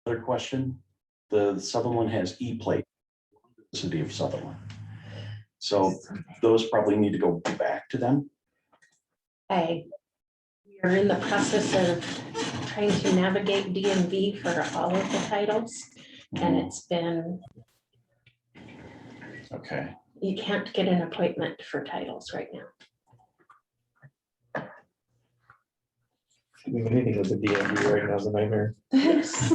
Another question. The southern one has E-plate, City of Sutherland. So those probably need to go back to them. We are in the process of trying to navigate DMV for all of the titles, and it's been, Okay. you can't get an appointment for titles right now. Anything with the DMV right now is a nightmare. Yes.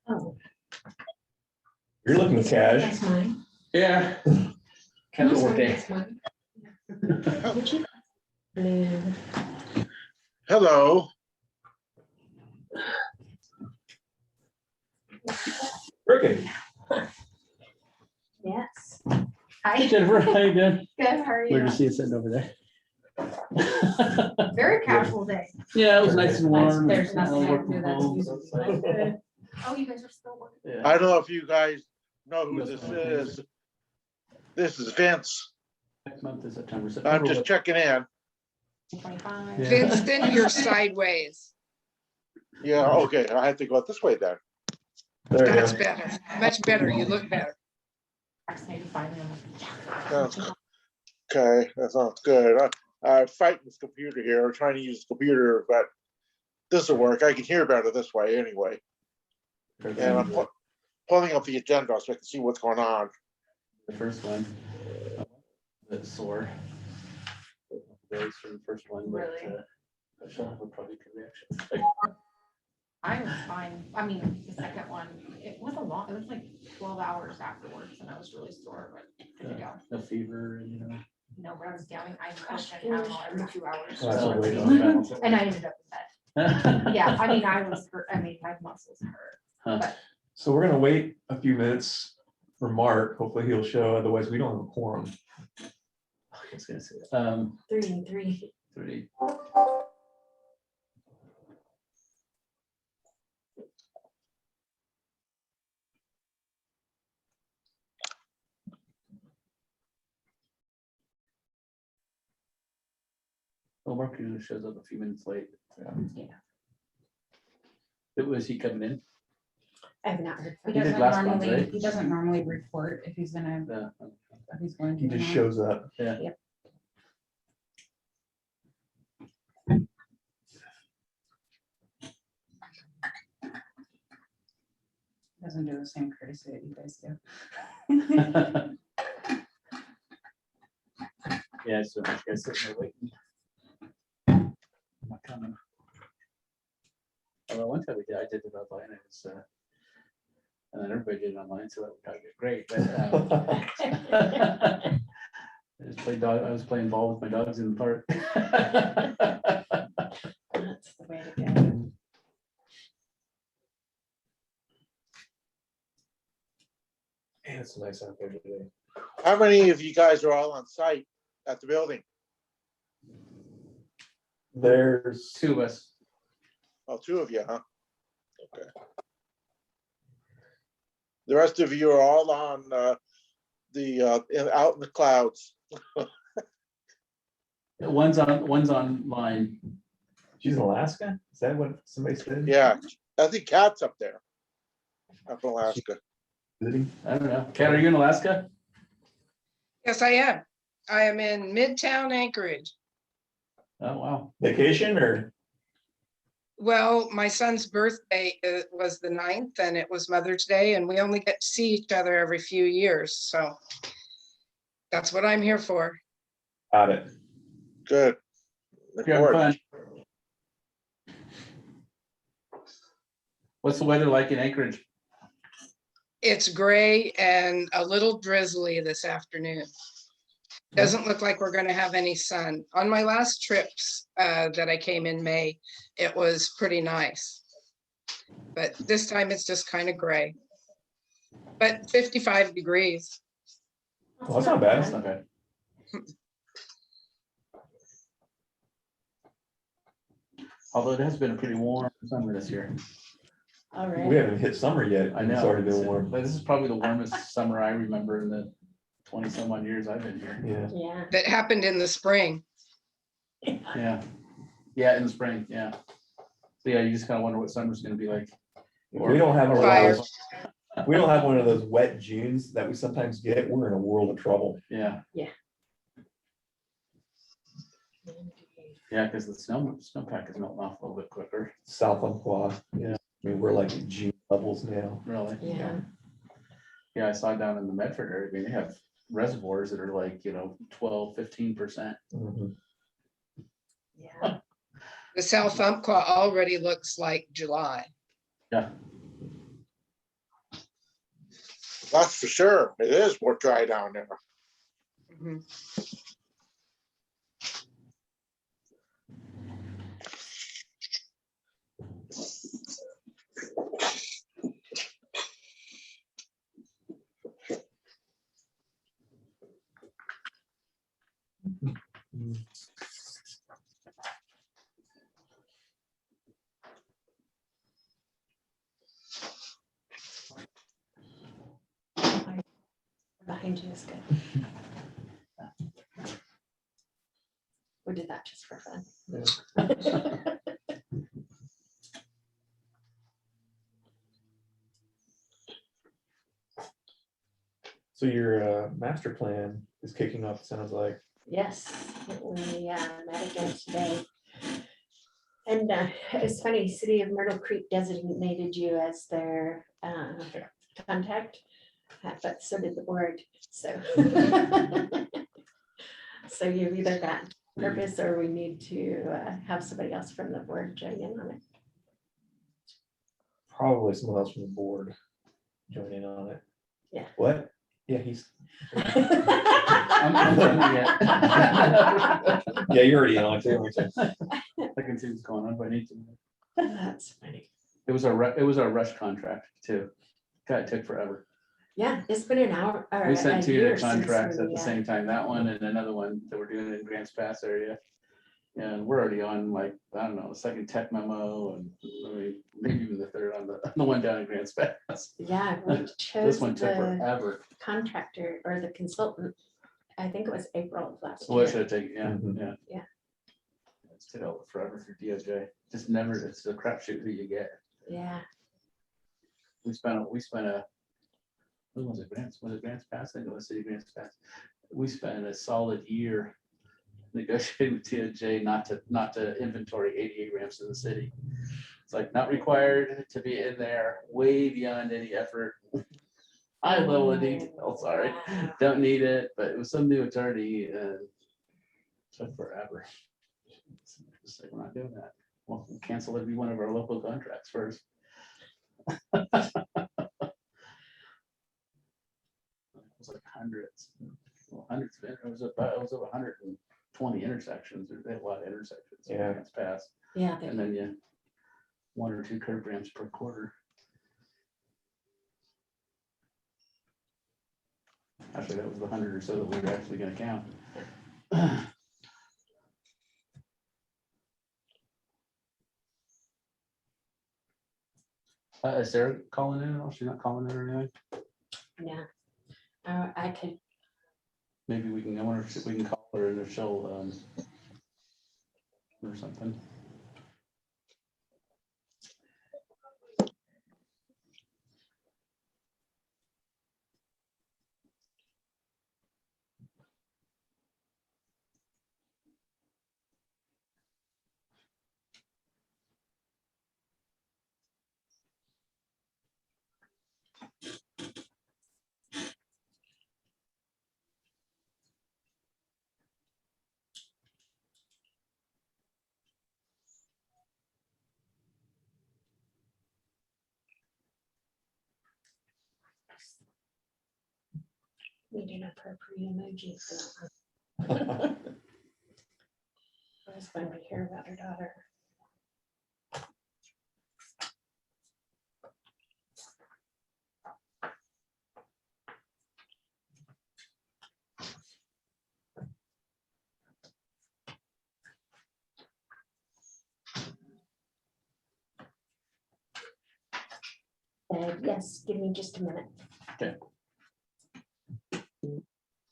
Oh. You're looking cash. That's mine. Yeah. Capital workday. Would you? No. Hello. Working. Yes. Hey Hi. Jennifer, how you doing? Good, how are Weird you? to see you sitting over there. Very casual day. Yeah, it was nice and warm. There's nothing I Work can do from that's home, usually so it's nice. Oh, you guys are still working? Yeah. I don't know if you guys know who this is. This is Vince. Next month is September. I'm just checking in. 25. Yeah. Vincent, you're sideways. Yeah, okay. I have to go this way then. There you That's go. better, much better. You look better. Sounds okay. That sounds good. I'm fighting this computer here. I'm trying to use the computer, but this will work. I can hear better this way anyway. And I'm pulling up the agenda so I can see what's going on. The first one. That's sore. Days for the first one, but Really? I shall have a probably good reaction. I was fine. I mean, the second one, it was a long, it was like 12 hours afterwards and I was really sore, but good to go. No fever, and, you know. No, but I was down, I pushed and Tylenol every 2 hours. Oh, that's So a way to balance it. And I ended up in bed. Yeah, I mean, I was, I mean, my muscles hurt. Huh. So we're gonna wait a few minutes for Mark. Hopefully he'll show. Otherwise, we don't have a quorum. I was gonna say, 3 and 3. 30. Well, Mark usually shows up a few minutes late. Yeah. It was he coming in? I have not heard He from did doesn't last month, normally, right? he doesn't normally report if he's gonna, Yeah. if he's going to. He just or not. shows up. Yeah. Doesn't do the same courtesy that you guys do. Yeah, so I guess sitting there waiting. Not coming. Although one time I did it online, it was, and then everybody did it online, so that would probably get great, but, I was playing ball with my dogs in the park. That's the way to go. Man, it's nice out there today. How many of you guys are all on site at the building? There's Two of us. Oh, two of you, huh? Okay. The rest of you are all on out in the clouds. One's online. she's in Alaska. Is that what somebody said? Yeah, I think Kat's up there. Up in Alaska. Visiting? I don't know. Kat, are you in Alaska? Yes, I am. I am in Midtown Anchorage. Oh, wow. Vacation or? Well, my son's birthday was the 9th and it was Mother's Day and we only get to see each other every few years. So that's what I'm here for. Got it. Good. You're having Important. fun. What's the weather like in Anchorage? It's gray and a little drizzly this afternoon. Doesn't look like we're going to have any sun. On my last trips that I came in May, it was pretty nice. But this time it's just kind of gray. But 55 degrees. Well, that's not bad. That's not bad. Although it has been a pretty warm summer this year. All We right. haven't hit summer yet. I and It's know. already been warm. But this is probably the warmest summer I remember in the 20 some odd years I've been here. Yeah. Yeah. That happened in the spring. Yeah. Yeah, in the spring, yeah. So yeah, you just kind of wonder what summer's gonna be like. We don't have one of Fire. those, we don't have one of those wet Junes that we sometimes get. We're in a world of trouble. Yeah, yeah, because the snowpack is melting off a little bit quicker, South Umpqua. Yeah. I mean, we're like at June levels now. really. Yeah. Yeah, I saw down in the Medford area, I mean, they have reservoirs that are like, 12, 15%. Mhm. Yeah. The South Umpqua already looks like July. Yeah, That's for sure. It is more dry down there. Mhm. Behind you is good. We did that just for fun. So your master plan is kicking off, it sounds like. Yes, we met again today. And it's funny, City of Myrtle Creek designated you as their contact, but so did the board, so. So you've either got purpose or we need to have somebody else from the board join in on it. Probably someone else from the board joining on it. Yeah. What? Yeah, he's. I'm done yet. Yeah, you're already on it too, aren't you? I can see what's going on, but I need to. That's funny. It was our rush contract too. God, it took forever. Yeah, it's been an hour. Or We sent a two year to since contracts at we, the same time, that one and another one that we're doing in Grants Pass area. And we're already on like, I don't know, the second tech memo and maybe even the third on the one down in Grants Pass. Yeah, we This chose one took the forever. contractor or the consultant. I think it was April of last Well, it year. should have taken, yeah, Mhm. yeah. Yeah. It's took over forever for DOJ. Just never, it's a crapshoot who you get. Yeah, We spent a, when was it Grants Pass? I think it was City Grants Pass. We spent a solid year negotiating with TJ not to inventory 88 ramps in the city. It's like not required to be in there, way beyond any effort. High level of detail, sorry, Wow. don't need it, but it was some new attorney and took forever. Just like, we're not doing that. Well, we'll cancel every one of our local contracts first. It was like hundreds. Well, hundreds, it was over 120 intersections. They had a lot of intersections. Yeah. It's passed. yeah. And then you, one or two curb ramps per quarter. Actually, that was the 100 or so that we were actually gonna count. Is Sarah calling in? Oh, she's not calling in or anything? Yeah. I could, Maybe we can, I wonder if we can call her and if she'll, or something. need an appropriate emoji for that one. I was going to hear about her daughter. Yes, give me just a minute.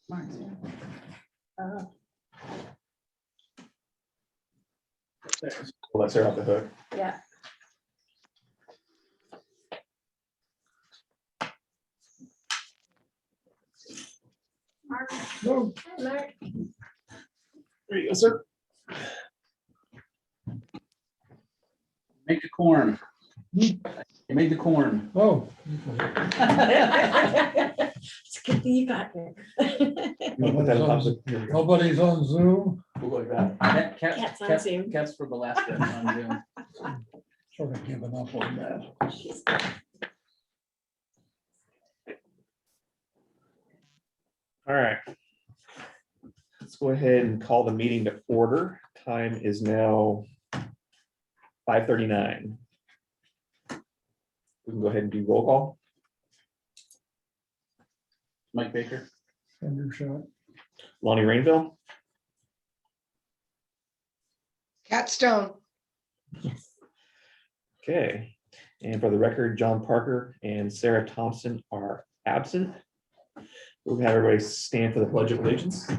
Mark's here. Oh, Let's her off the hook. yeah. Mark, Hi, Mark. There you go, sir. Make the corn. You made the corn. Oh, It's a good thing you got there. You wanna put that on top of it? Here we go. nobody's on Zoom, We'll go like that. Cats on Zoom. Cats for Alaska on Zoom. sort of given up on that. She's- All right. Let's go ahead and call the meeting to order. Time is now 5:39. We can go ahead and do roll call. Mike Baker. Andrew shot. Lonnie Rainville, Cat Stone, okay. And for the record, John Parker and Sarah Thompson are absent. We'll have everybody stand for the Pledge of Allegiance.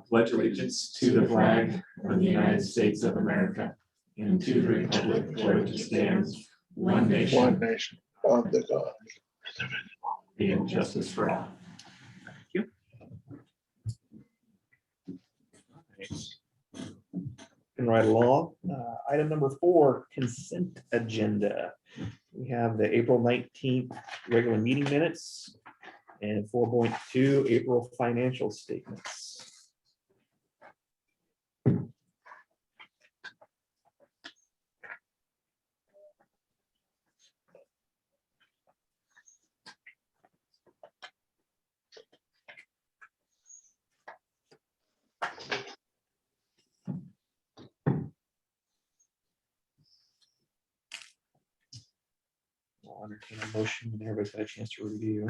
Pledge allegiance to the flag of the United States of America and to the republic for which it stands, one nation, One nation, under God. and justice for all. Thank you. And right along, item number 4, consent agenda. We have the April 19th regular meeting minutes and 4.2 April financial statements. I'll entertain a motion when everybody's had a chance to review.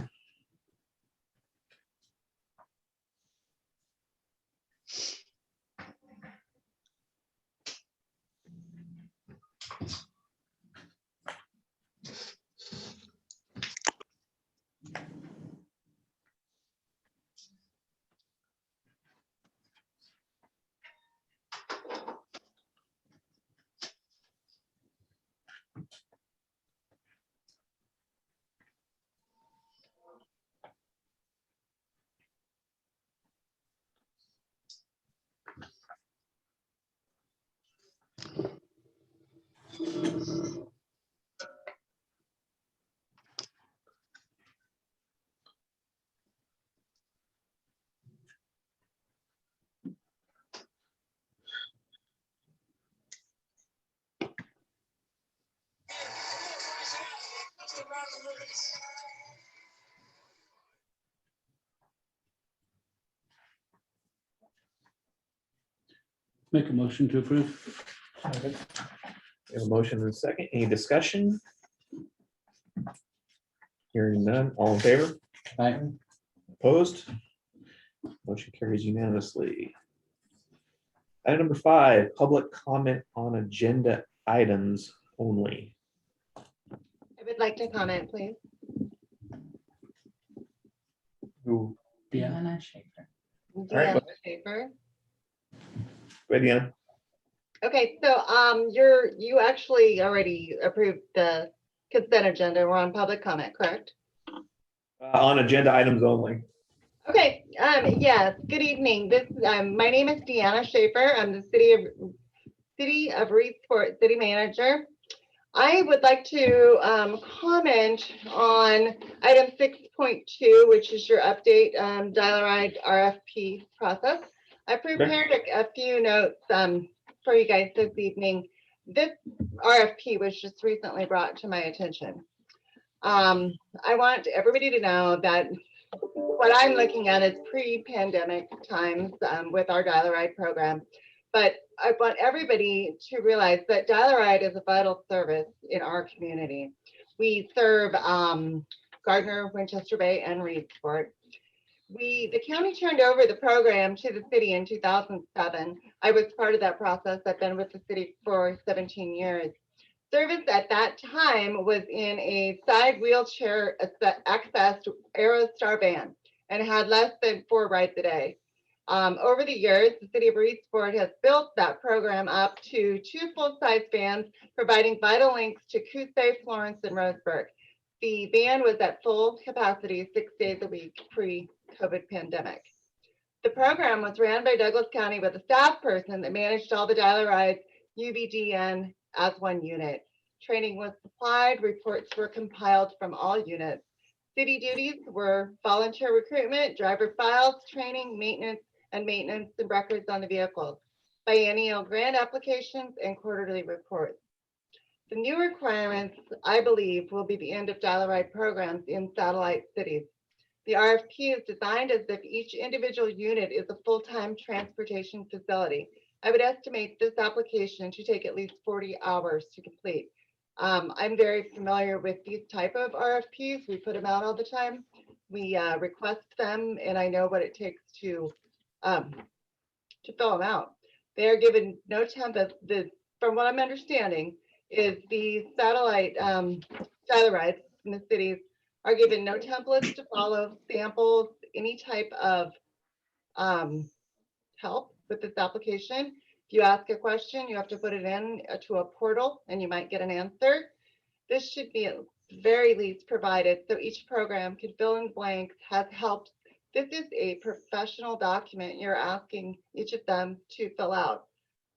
Make a motion to approve. We have a motion and a second. Any discussion? Hearing none, all in favor? Aye. Opposed? Motion carries unanimously. Item number 5, public comment on agenda items only. I would like to comment, please. Who? Yeah. Deanna right. Schaefer. Ready, Ann? Okay, so you actually already approved the consent agenda. We're on public comment, correct? On agenda items only. Okay, yes, good evening. My name is Deanna Schaefer. I'm the City of Reedsport City Manager. I would like to comment on item 6.2, which is your update dial-a-ride RFP process. I prepared a few notes for you guys this evening. This RFP was just recently brought to my attention. I want everybody to know that what I'm looking at is pre-pandemic times with our dial-a-ride program. But I want everybody to realize that dial-a-ride is a vital service in our community. We serve Gardner, Winchester Bay, and Reedsport. The county turned over the program to the city in 2007. I was part of that process. I've been with the city for 17 years. Service at that time was in a side wheelchair accessed Aerostar van and had less than 4 rides a day. Over the years, the city of Reedsport has built that program up to 2 full-size vans, providing vital links to Coos, Florence, and Roseburg. The van was at full capacity 6 days a week pre-COVID pandemic. The program was ran by Douglas County with a staff person that managed all the dial-a-rides, UVGN as one unit. Training was supplied, reports were compiled from all units. City duties were volunteer recruitment, driver files, training, maintenance and records on the vehicles, biennial grant applications, and quarterly reports. The new requirements, I believe, will be the end of dial-a-ride programs in satellite cities. The RFP is designed as if each individual unit is a full-time transportation facility. I would estimate this application to take at least 40 hours to complete. I'm very familiar with these type of RFPs. We put them out all the time. We request them, and I know what it takes to fill them out. They are given no template. From what I'm understanding, is the satellite dial-a-rides in the cities are given no templates to follow, samples, any type of help with this application. If you ask a question, you have to put it in to a portal and you might get an answer. This should be at very least provided so each program can fill in blanks, has helped. This is a professional document you're asking each of them to fill out.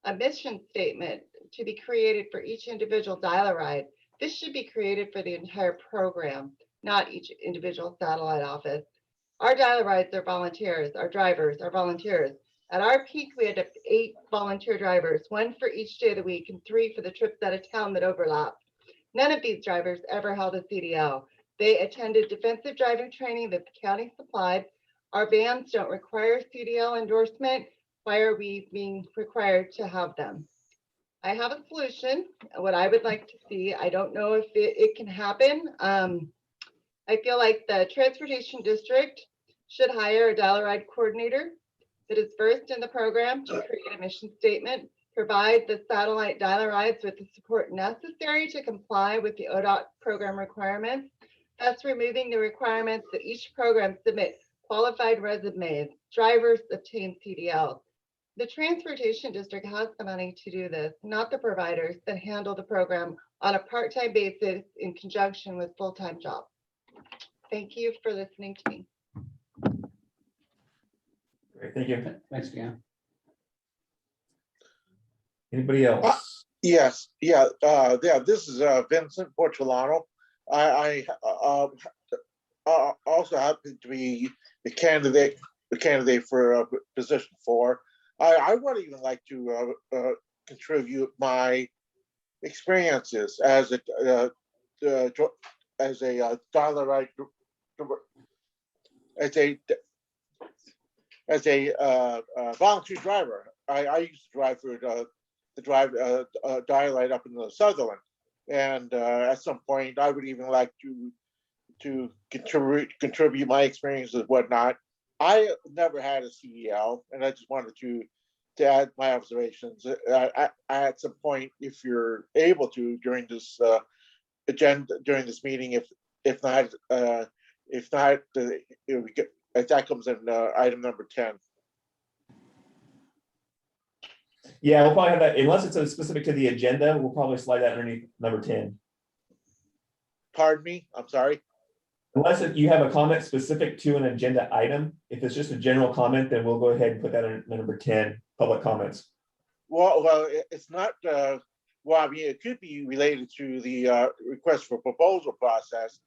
A mission statement to be created for each individual dial-a-ride. This should be created for the entire program, not each individual satellite office. Our dial-a-rides are volunteers, our drivers are volunteers. At our peak, we had 8 volunteer drivers, 1 for each day of the week and 3 for the trips out of town that overlap. None of these drivers ever held a CDL. They attended defensive driving training that the county supplied. Our vans don't require CDL endorsement. Why are we being required to have them? I have a solution, what I would like to see. I don't know if it can happen. I feel like the transportation district should hire a dial-a-ride coordinator that is versed in the program to create a mission statement, provide the satellite dial-a-rides with the support necessary to comply with the ODOT program requirements, thus removing the requirements that each program submit qualified resumes, drivers obtain CDLs. The transportation district has the money to do this, not the providers that handle the program on a part-time basis in conjunction with full-time jobs. Thank you for listening to me. Great, thank you. Thanks, Dan. Anybody else? Yes, this is Vincent Portolano. I also happen to be the candidate for position 4. I would even like to contribute my experiences as a dial-a-ride, as a volunteer driver. I used to drive for the dial-a-ride up in the Sutherland, and at some point I would even like to contribute my experiences and whatnot. I never had a CDL, and I just wanted to add my observations. At some point, if you're able to during this during this meeting, if not, that comes in item number 10. Yeah, we'll probably have that, unless it's specific to the agenda, we'll probably slide that underneath number 10. Pardon me, I'm sorry. Unless you have a comment specific to an agenda item, if it's just a general comment, then we'll go ahead and put that in number 10, public comments. Well, it's not, well, I mean, it could be related to the request for proposal process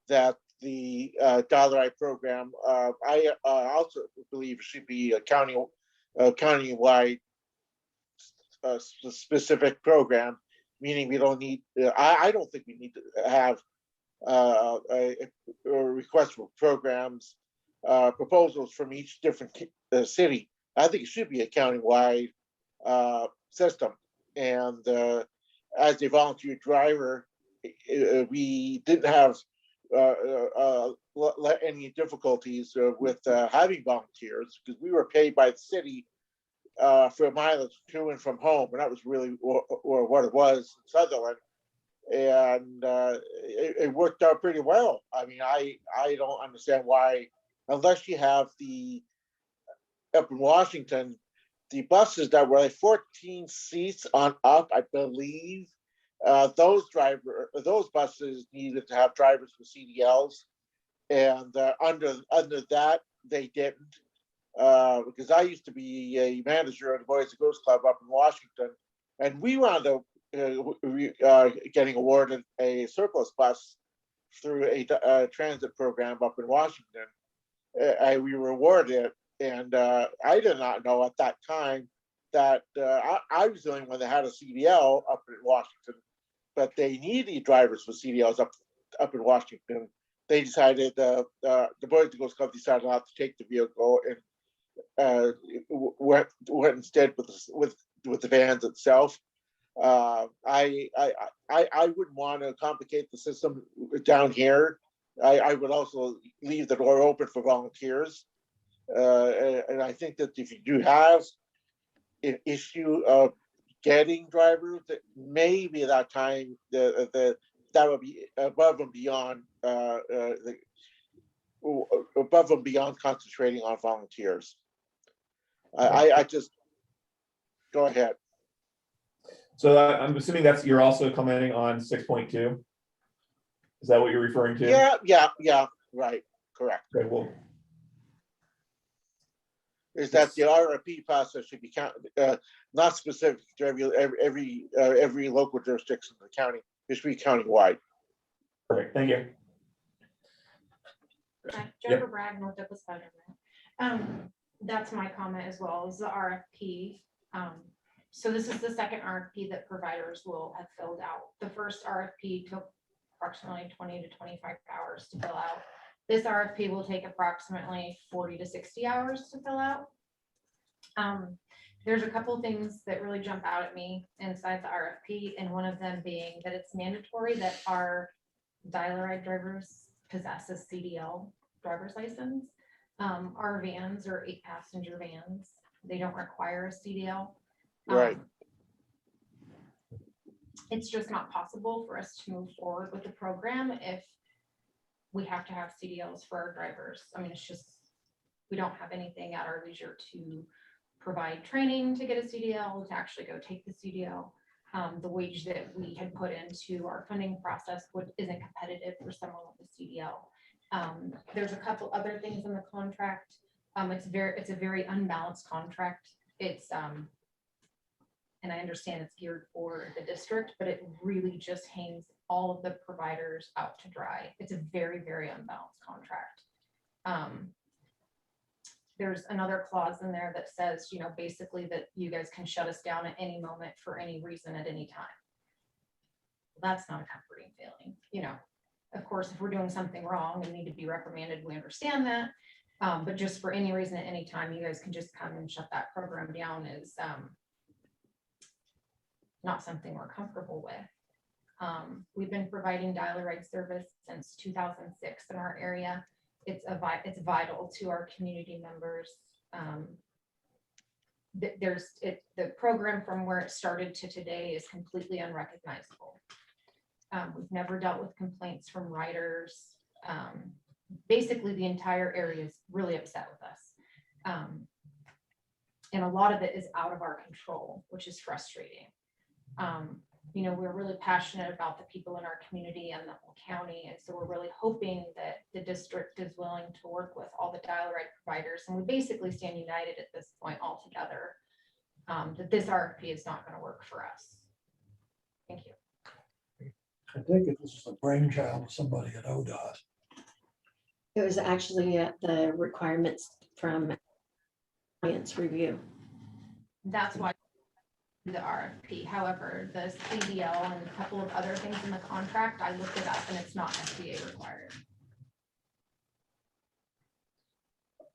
that the dial-a-ride program, I also believe it should be a county-wide specific program, meaning we don't need, I don't think we need to have a request for programs, proposals from each different city. I think it should be a county-wide system. And as a volunteer driver, we didn't have any difficulties with having volunteers, because we were paid by the city for mileage to and from home, and that was really or what it was in Sutherland. And it worked out pretty well. I mean, I don't understand why, unless you have up in Washington, the buses that were like 14 seats on up, I believe, those buses needed to have drivers with CDLs, and under that they didn't. Because I used to be a manager of the Boys and Girls Club up in Washington, and we wound up getting awarded a surplus bus through a transit program up in Washington. We were awarded it, and I did not know at that time that I was the only one that had a CDL up in Washington, but they needed drivers with CDLs up in Washington. They decided the Boys and Girls Club decided not to take the vehicle and went instead with the vans itself. I wouldn't want to complicate the system down here. I would also leave the door open for volunteers. And I think that if you do have an issue of getting drivers, that maybe at that time that would be above and beyond concentrating on volunteers. I just go ahead. So I'm assuming you're also commenting on 6.2. Is that what you're referring to? Yeah, right, correct. Okay, well, Is that the RFP process should be not specific to every local jurisdiction in the county. It should be countywide. perfect. Thank you. Jennifer Bragg, North Douglas Federal. That's my comment as well, is the RFP. So this is the second RFP that providers will have filled out. The first RFP took approximately 20 to 25 hours to fill out. This RFP will take approximately 40 to 60 hours to fill out. There's a couple of things that really jump out at me inside the RFP, and one of them being that it's mandatory that our dial-a-ride drivers possess a CDL driver's license. Our vans are 8-passenger vans. They don't require a CDL. Right. It's just not possible for us to move forward with the program if we have to have CDLs for our drivers. I mean, it's just, we don't have anything at our leisure to provide training to get a CDL, to actually go take the CDL. The wage that we had put into our funding process isn't competitive for someone with a CDL. There's a couple other things in the contract. It's a very unbalanced contract. It's and I understand it's geared for the district, but it really just hangs all of the providers out to dry. It's a very, very unbalanced contract. There's another clause in there that says, you know, basically that you guys can shut us down at any moment for any reason at any time. That's not a comforting feeling. You know, of course, if we're doing something wrong and need to be reprimanded, we understand that. But just for any reason at any time, you guys can just come and shut that program down is not something we're comfortable with. We've been providing dial-a-ride service since 2006 in our area. It's vital to our community members. The program from where it started to today is completely unrecognizable. We've never dealt with complaints from riders. Basically, the entire area is really upset with us. And a lot of it is out of our control, which is frustrating. You know, we're really passionate about the people in our community and the whole county. And so we're really hoping that the district is willing to work with all the dial-a-ride providers. And we basically stand united at this point all together, that this RFP is not going to work for us. Thank you. I think it was the brainchild of somebody at ODOT. It was actually the requirements from audience review. That's why the RFP. However, the CDL and a couple of other things in the contract, I looked it up and it's not FDA required.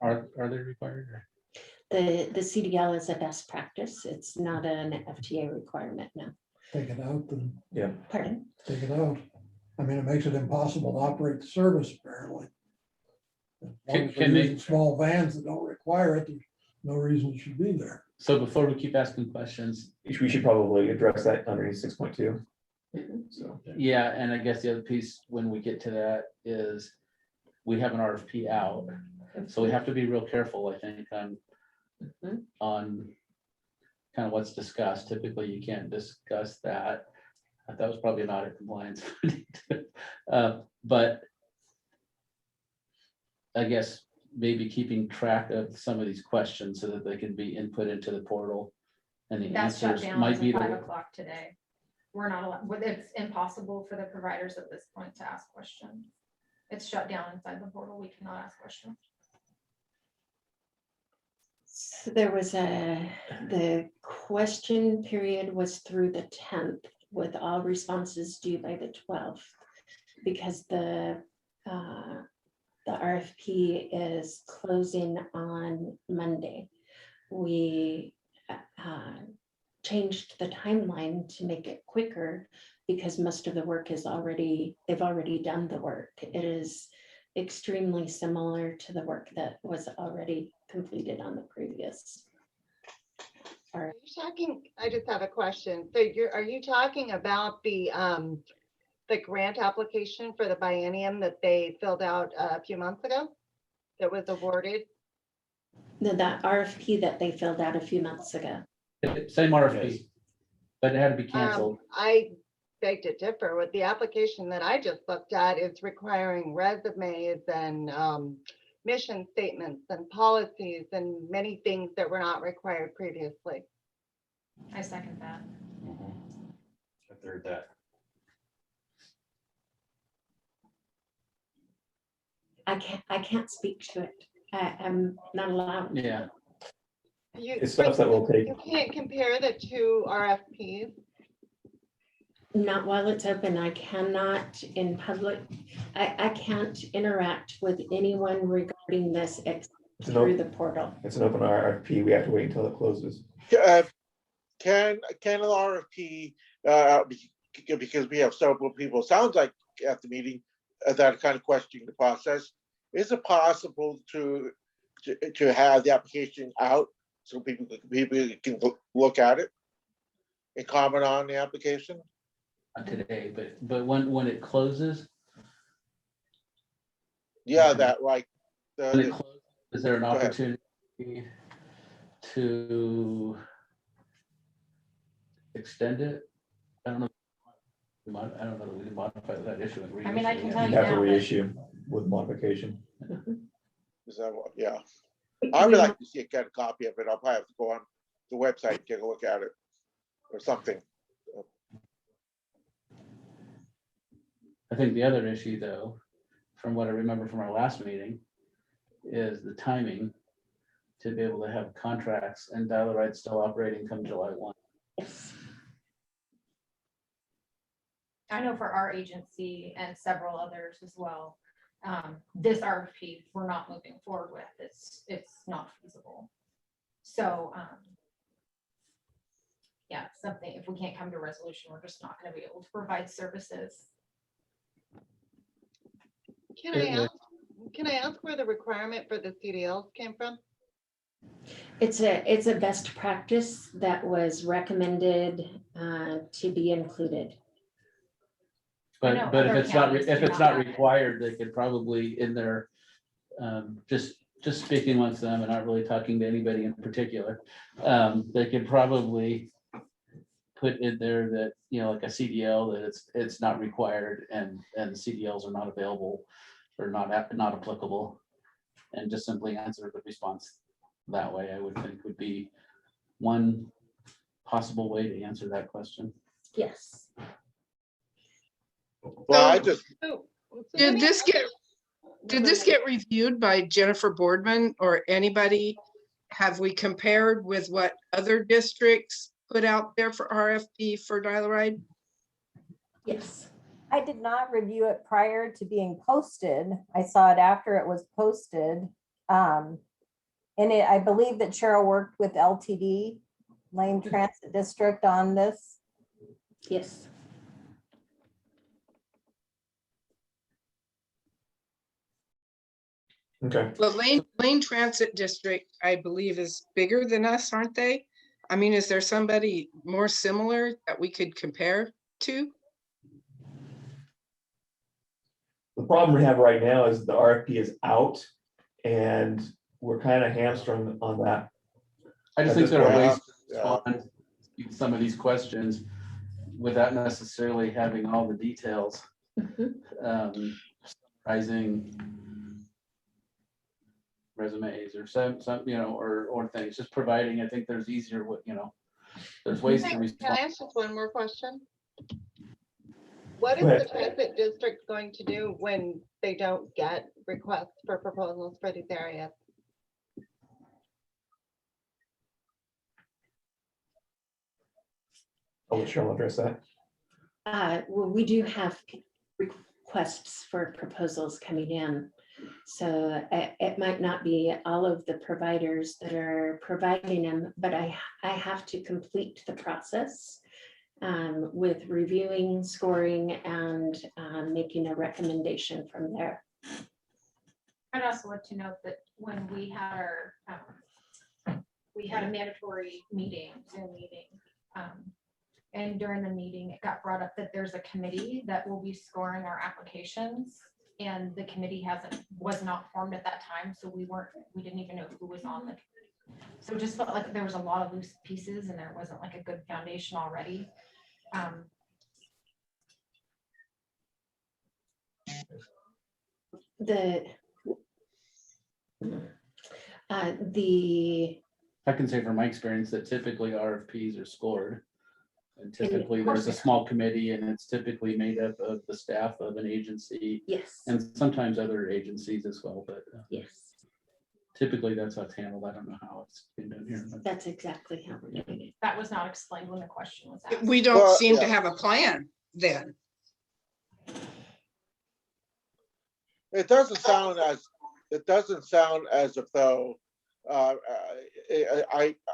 Are they required? The CDL is a best practice. It's not an FTA requirement now. Take it out, then Yeah. Pardon? take it out. I mean, it makes it impossible to operate the service apparently. As long as Can they're they- using small vans that don't require it, there's no reason it should be there. So before we keep asking questions, We should probably address that underneath 6.2. So, yeah, and I guess the other piece, when we get to that, is we have an RFP out. So we have to be real careful, I think, on kind of what's discussed. Typically, you can't discuss that. That was probably an audit compliance. But I guess maybe keeping track of some of these questions so that they can be input into the portal. And the That's shut answers down might as be of 5 the, o'clock today. We're not allowed, it's impossible for the providers at this point to ask questions. It's shut down inside the portal. We cannot ask questions. So there was the question period was through the 10th with all responses due by the 12th. Because the RFP is closing on Monday. We changed the timeline to make it quicker because most of the work is they've already done the work. It is extremely similar to the work that was already completed on the previous. Are you talking, I just have a question. So are you talking about the grant application for the biennium that they filled out a few months ago? That was awarded? That RFP that they filled out a few months ago. same RFP, but it had to be canceled. I beg to differ with the application that I just looked at. It's requiring resumes and mission statements and policies and many things that were not required previously. I second that. I third that. I can't speak to it. I'm not allowed. Yeah, It's stuff that will take. You can't compare the two RFPs. Not while it's open. I cannot in public. I can't interact with anyone regarding this except through the portal. It's an open RFP. We have to wait until it closes. Can an RFP, because we have several people, sounds like at the meeting that are kind of questioning the process. Is it possible to have the application out so people can look at it and comment on the application? not today, but when it closes, Yeah, that like when it closes, is there an Go ahead. opportunity to extend it? I don't know. I don't know that we can modify that issue. And I mean, I reissue can it. tell You you have to now that- reissue with modification. is that what? Yeah, I would like to see get a copy of it. I'll probably have to go on the website and take a look at it or something. I think the other issue, though, from what I remember from our last meeting, is the timing to be able to have contracts and Dial-A-Ride still operating come July 1. Yes. I know for our agency and several others as well, this RFP, we're not moving forward with. It's not feasible. So, yeah, something, if we can't come to a resolution, we're just not gonna be able to provide services. Can I ask where the requirement for the CDLs came from? It's a best practice that was recommended to be included. I know But if other it's not, counties if do it's not not have it. required, they could probably in their, just speaking amongst them and not really talking to anybody in particular, they could probably put in there that, like a CDL, that it's not required and the CDLs are not available or not applicable. And just simply answer the response that way, I would think would be one possible way to answer that question. Yes. Well, I just, So Did this get reviewed by Jennifer Boardman or anybody? Have we compared with what other districts put out there for RFP for Dial-A-Ride? Yes. I did not review it prior to being posted. I saw it after it was posted. And I believe that Cheryl worked with LTD, Lane Transit District, on this. Yes. Okay. The Lane Transit District, I believe, is bigger than us, aren't they? I mean, is there somebody more similar that we could compare to? The problem we have right now is the RFP is out and we're kind of hamstrung on that. I just think there are ways Yeah, to respond to some of these questions without necessarily having all the details. Summarizing resumes or some, or things, just providing, I think there's easier, there's ways to Can I respond. ask just one more question? What is Go the ahead. transit district going to do when they don't get requests for proposals for these areas? I'll let Cheryl address that. Well, we do have requests for proposals coming in. So it might not be all of the providers that are providing them, but I have to complete the process with reviewing, scoring, and making a recommendation from there. I'd also like to note that when we had our, we had a mandatory meeting, Zoom meeting. And during the meeting, it got brought up that there's a committee that will be scoring our applications. And the committee was not formed at that time. So we didn't even know who was on the committee. So it just felt like there was a lot of loose pieces and there wasn't like a good foundation already. I can say from my experience that typically RFPs are scored. And typically there's a small committee and it's typically made up of the staff of an agency Yes, and sometimes other agencies as well, but yes, typically that's how it's handled. I don't know how it's been done here. But that's exactly how we're doing it. That was not explained when the question was asked. We don't Well, seem to yeah. have a plan then. it doesn't sound as if though, I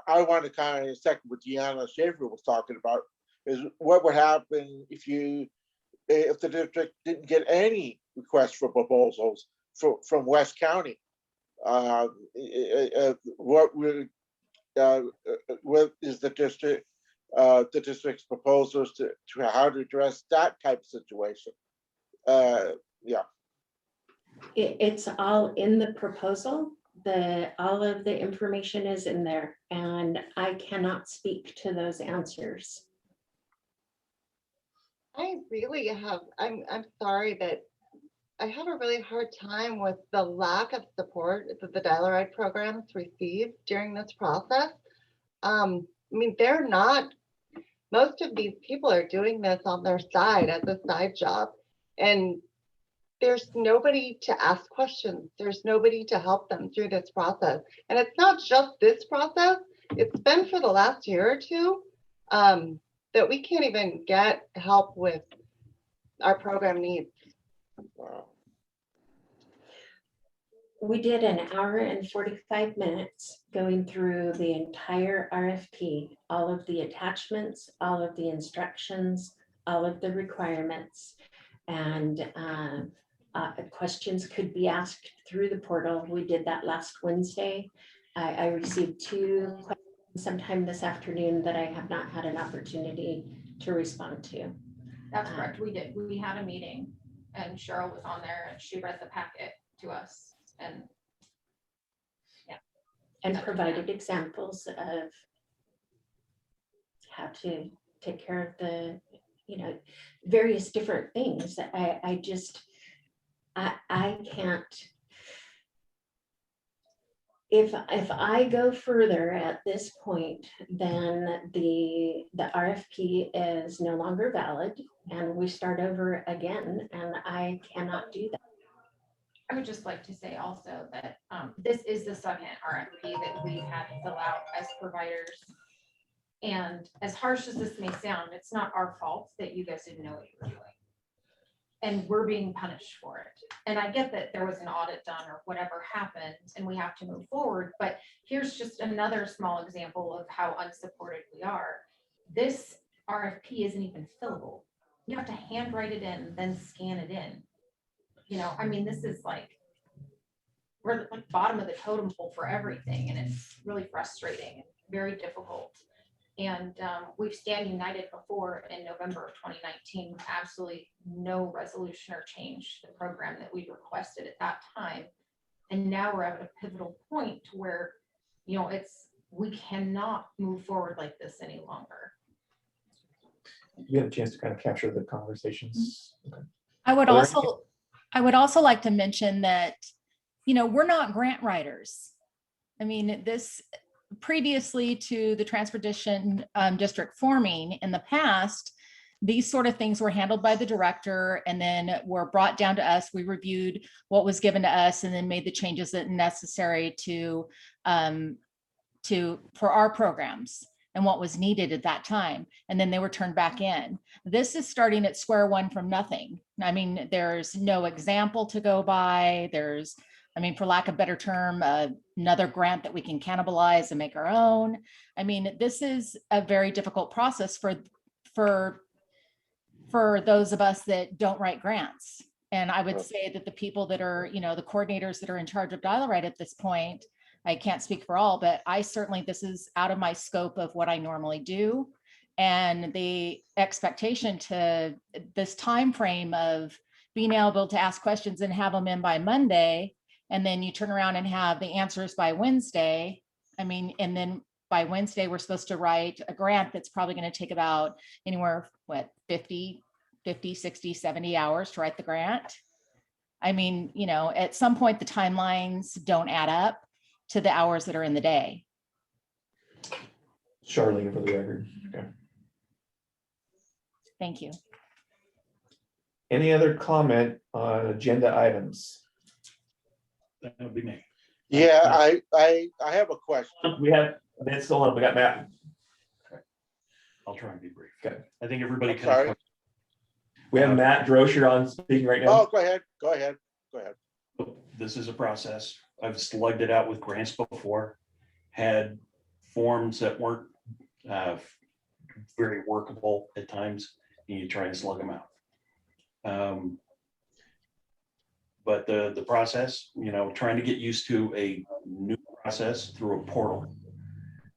want to kind of second what Deanna Schaefer was talking about, is what would happen if the district didn't get any requests for proposals from West County? What is the district's proposals to how to address that type of situation? Yeah. It's all in the proposal. All of the information is in there and I cannot speak to those answers. I'm sorry that I have a really hard time with the lack of support that the Dial-A-Ride programs receive during this process. I mean, most of these people are doing this on their side as a side job. And there's nobody to ask questions. There's nobody to help them through this process. And it's not just this process. It's been for the last year or two that we can't even get help with our program needs. Wow. We did an hour and 45 minutes going through the entire RFP, all of the attachments, all of the instructions, all of the requirements, and questions could be asked through the portal. We did that last Wednesday. I received 2 questions sometime this afternoon that I have not had an opportunity to respond to. That's correct. We did. We had a meeting and Cheryl was on there and she read the packet to us and provided examples of how to take care of the, various different things. I can't. If I go further at this point, then the RFP is no longer valid and we start over again, and I cannot do that. I would just like to say also that this is the second RFP that we've had to fill out as providers. And as harsh as this may sound, it's not our fault that you guys didn't know what you were doing. And we're being punished for it. And I get that there was an audit done or whatever happened and we have to move forward, but here's just another small example of how unsupported we are. This RFP isn't even fillable. You have to handwrite it in, then scan it in. I mean, this is like, we're like bottom of the totem pole for everything, and it's really frustrating and very difficult. And we've stand united before in November of 2019 with absolutely no resolution or change to the program that we requested at that time. And now we're at a pivotal point to where, you know, we cannot move forward like this any longer. You had a chance to kind of capture the conversations. Okay. I would Are there also like to mention that, you know, we're not grant writers. I mean, this previously to the transportation district forming in the past, these sort of things were handled by the director and then were brought down to us. We reviewed what was given to us and then made the changes that necessary to for our programs and what was needed at that time. And then they were turned back in. This is starting at square one from nothing. I mean, there's no example to go by. There's, I mean, for lack of a better term, another grant that we can cannibalize and make our own. I mean, this is a very difficult process for those of us that don't write grants. And I would say that the people that are, you know, the coordinators that are in charge of Dial-A-Ride at this point, I can't speak for all, but I certainly, this is out of my scope of what I normally do. And the expectation to this time frame of being able to ask questions and have them in by Monday, and then you turn around and have the answers by Wednesday. I mean, and then by Wednesday, we're supposed to write a grant that's probably going to take about anywhere, 50, 60, 70 hours to write the grant. I mean, you know, at some point, the timelines don't add up to the hours that are in the day. Charlene, for the record. Okay. Thank you. Any other comment on agenda items? That would be me. Yeah, I have a question. We have, it's still up. We got Matt. I'll try and be brief. Okay. I think everybody I'm sorry. can. We have Matt Droscher on speaking right now. Oh, go ahead. This is a process. I've slugged it out with grants before, had forms that weren't very workable at times, and you try and slug them out. But the process, you know, trying to get used to a new process through a portal.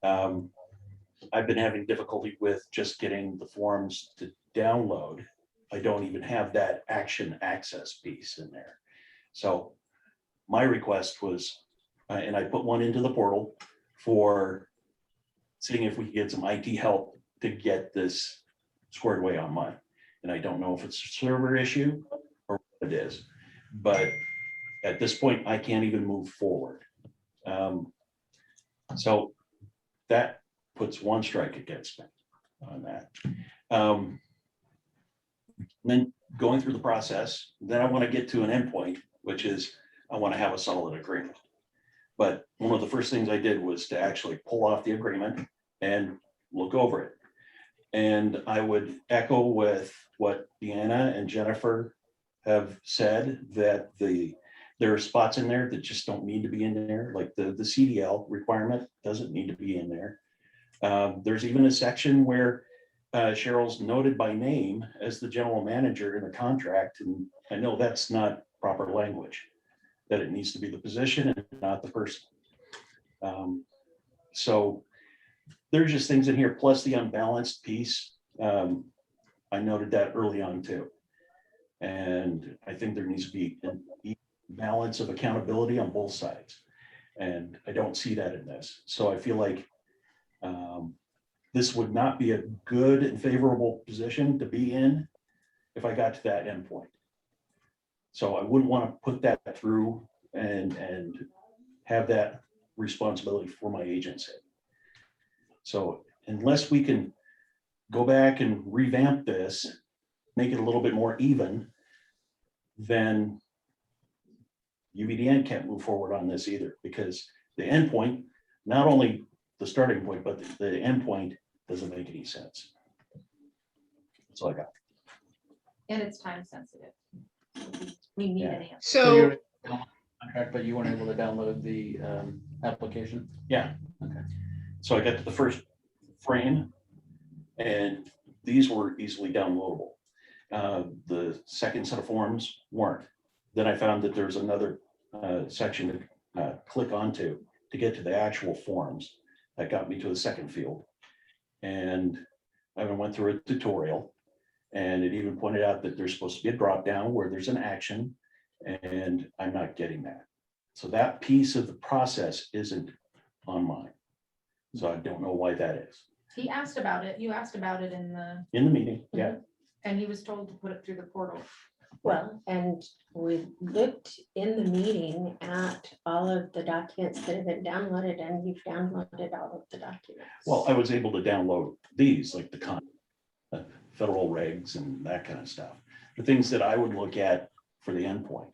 I've been having difficulty with just getting the forms to download. I don't even have that action access piece in there. So my request was, and I put one into the portal for seeing if we could get some IT help to get this squared away on mine. And I don't know if it's a server issue or what it is, but at this point, I can't even move forward. So that puts one strike against me on that. Then going through the process, then I want to get to an endpoint, which is I want to have a solid agreement. But one of the first things I did was to actually pull off the agreement and look over it. And I would echo with what Deanna and Jennifer have said, that there are spots in there that just don't need to be in there. Like the CDL requirement doesn't need to be in there. There's even a section where Cheryl's noted by name as the general manager in the contract. And I know that's not proper language, that it needs to be the position and not the person. So there's just things in here, plus the unbalanced piece. I noted that early on too. And I think there needs to be a balance of accountability on both sides. And I don't see that in this. So I feel like this would not be a good and favorable position to be in if I got to that endpoint. So I wouldn't want to put that through and have that responsibility for my agency. So unless we can go back and revamp this, make it a little bit more even, then UVDN can't move forward on this either, because the endpoint, not only the starting point, but the endpoint doesn't make any sense. That's all I got. And it's time sensitive. We need an answer. So you're contract, but you weren't able to download the application? Yeah. Okay. So I got to the first frame and these were easily downloadable. The second set of forms weren't. Then I found that there's another section click onto to get to the actual forms. That got me to the second field. And I went through a tutorial, and it even pointed out that there's supposed to be a drop down where there's an action, and I'm not getting that. So that piece of the process isn't on mine. So I don't know why that is. He asked about it. You asked about it in the meeting, yeah. and he was told to put it through the portal. Well, and we looked in the meeting at all of the documents that have been downloaded, and you've downloaded all of the documents. Well, I was able to download these, like the federal regs and that kind of stuff. The things that I would look at for the endpoint.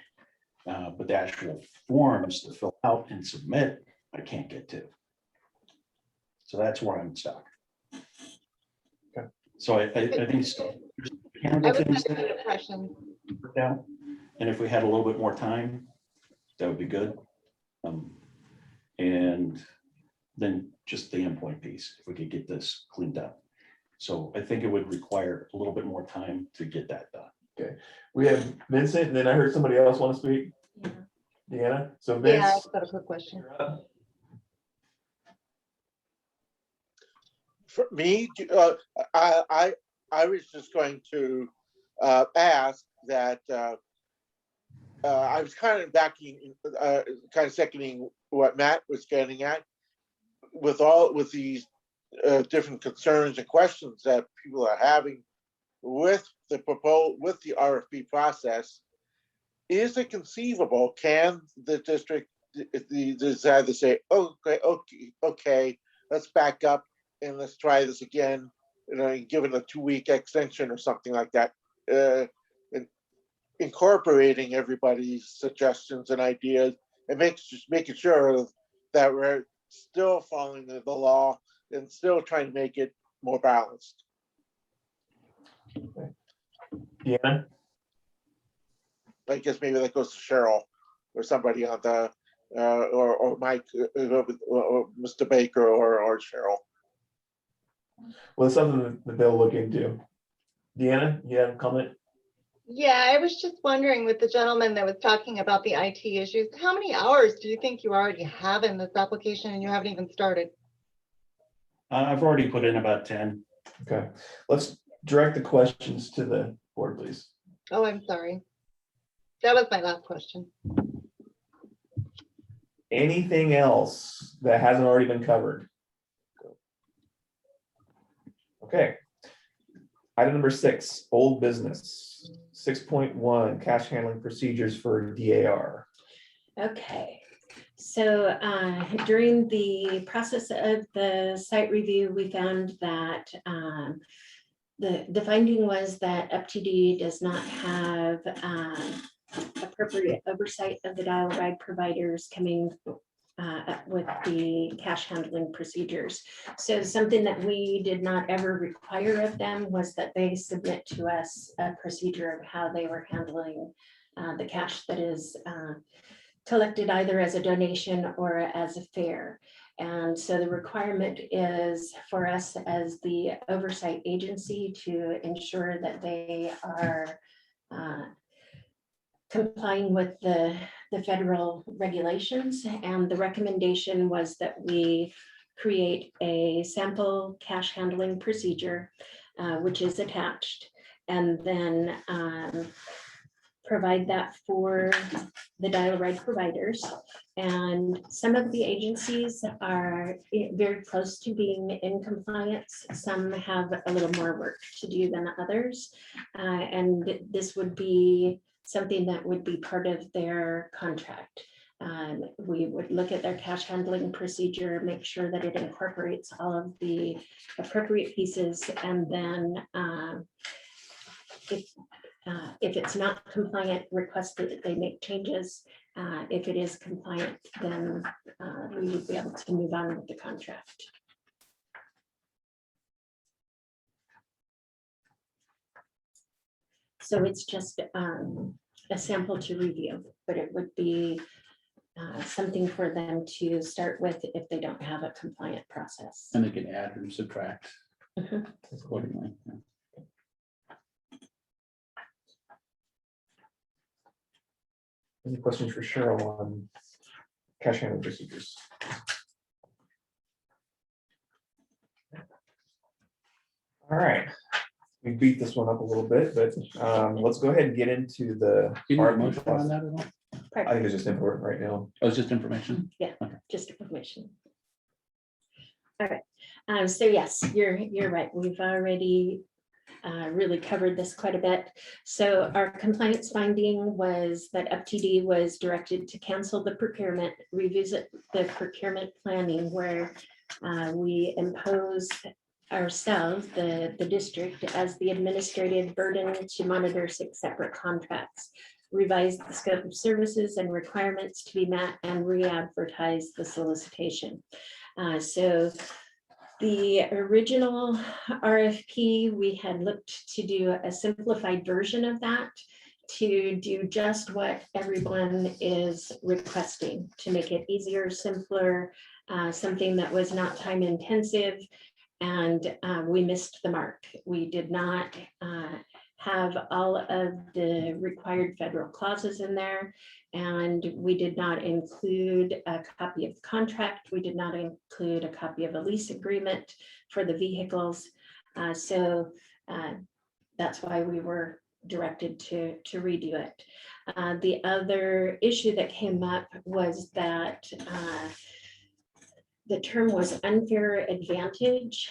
But the actual forms to fill out and submit, I can't get to. So that's where I'm stuck. Okay. So I think so. I Handle was things under the impression, down, and if we had a little bit more time, that would be good. And then just the endpoint piece, if we could get this cleaned up. So I think it would require a little bit more time to get that done. We have Vincent, and then I heard somebody else want to speak. Deanna, so Vince. yeah, I've got a quick question. you're up. For me, I was just going to ask that I was kind of backing, kind of seconding what Matt was getting at with these different concerns and questions that people are having with the RFP process. Is it conceivable? Can the district decide to say, okay, let's back up and let's try this again, given a 2-week extension or something like that, incorporating everybody's suggestions and ideas, and making sure that we're still following the law and still trying to make it more balanced. Deanna, I guess maybe that goes to Cheryl or somebody on the or Mike or Mr. Baker or Cheryl. well, it's something that they'll look into. Deanna, you have a comment? Yeah, I was just wondering with the gentleman that was talking about the IT issues, how many hours do you think you already have in this application and you haven't even started? I've already put in about 10. Okay, let's direct the questions to the board, please. Oh, I'm sorry. That was my last question. Anything else that hasn't already been covered? Okay. Item number 6, old business. 6.1, cash handling procedures for DAR. Okay, so during the process of the site review, we found that the finding was that FTD does not have appropriate oversight of the dial ride providers coming with the cash handling procedures. So something that we did not ever require of them was that they submit to us a procedure of how they were handling the cash that is collected either as a donation or as a fare. And so the requirement is for us as the oversight agency to ensure that they are complying with the federal regulations. And the recommendation was that we create a sample cash handling procedure, which is attached, and then provide that for the dial ride providers. And some of the agencies are very close to being in compliance. Some have a little more work to do than others. And this would be something that would be part of their contract. We would look at their cash handling procedure, make sure that it incorporates all of the appropriate pieces, and then if it's not compliant, request that they make changes. If it is compliant, then we would be able to move on with the contract. So it's just a sample to review, but it would be something for them to start with if they don't have a compliant process. And they can add or subtract Mhm. accordingly. Yeah. Any questions for Cheryl on cash handling procedures. All right, we beat this one up a little bit, but let's go ahead and get into the. You need a RFP motion on process. that at all? I think it's just important right now. Oh, it's just information. Just information. All right, so yes, you're right. We've already really covered this quite a bit. So our compliance finding was that FTD was directed to cancel the procurement, revisit the procurement planning where we impose ourselves, the district, as the administrative burden to monitor 6 separate contracts, revise the scope of services and requirements to be met, and re-advertise the solicitation. So the original RFP, we had looked to do a simplified version of that to do just what everyone is requesting, to make it easier, simpler, something that was not time intensive. And we missed the mark. We did not have all of the required federal clauses in there. And we did not include a copy of the contract. We did not include a copy of a lease agreement for the vehicles. So that's why we were directed to redo it. The other issue that came up was that the term was unfair advantage.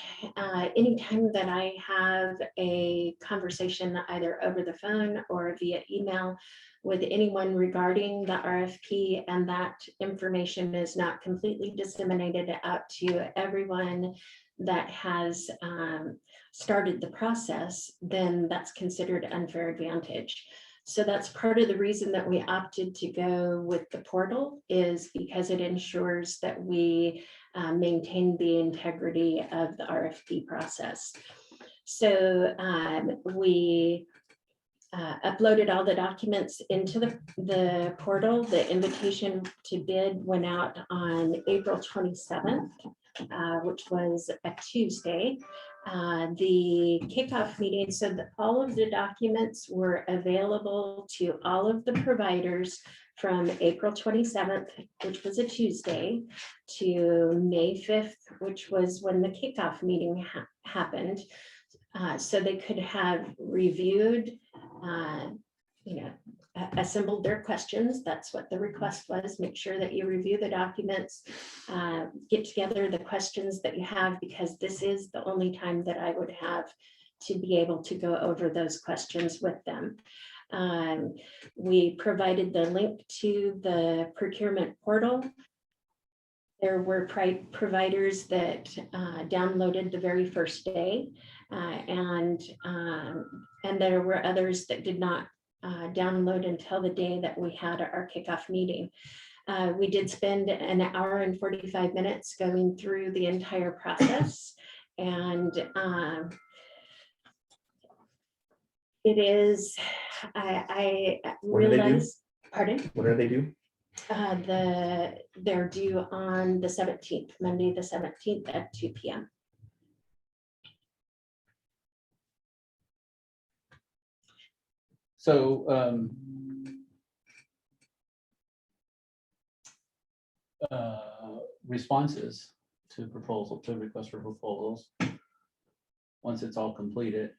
Anytime that I have a conversation either over the phone or via email with anyone regarding the RFP, and that information is not completely disseminated out to everyone that has started the process, then that's considered unfair advantage. So that's part of the reason that we opted to go with the portal, is because it ensures that we maintain the integrity of the RFP process. So we uploaded all the documents into the portal. The invitation to bid went out on April 27th, which was a Tuesday. The kickoff meeting, so that all of the documents were available to all of the providers from April 27th, which was a Tuesday, to May 5th, which was when the kickoff meeting happened. So they could have reviewed, assembled their questions. That's what the request was. Make sure that you review the documents, get together the questions that you have, because this is the only time that I would have to be able to go over those questions with them. We provided the link to the procurement portal. There were providers that downloaded the very first day, and there were others that did not download until the day that we had our kickoff meeting. We did spend an hour and 45 minutes going through the entire process, and it is, I What do they do? realize, pardon? What do they do? They're due on the 17th, Monday, the 17th at 2 p.m. So responses to request for proposals, once it's all completed,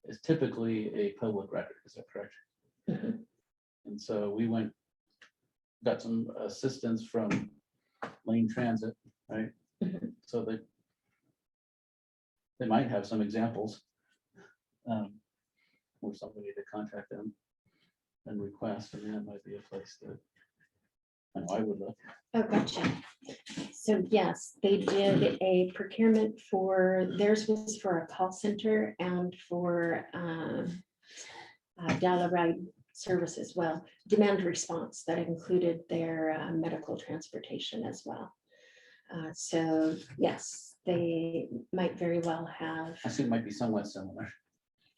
is typically a public record. Is that correct? Mhm. And so we got some assistance from Lane Transit, right? Mhm. So they might have some examples or somebody to contact them and request, and that might be a place that I know I would look. Oh, gotcha. So yes, they did a procurement for, theirs was for a call center and for Dollar Ride service as well, demand response that included their medical transportation as well. So yes, they might very well have I think it might be somewhat similar.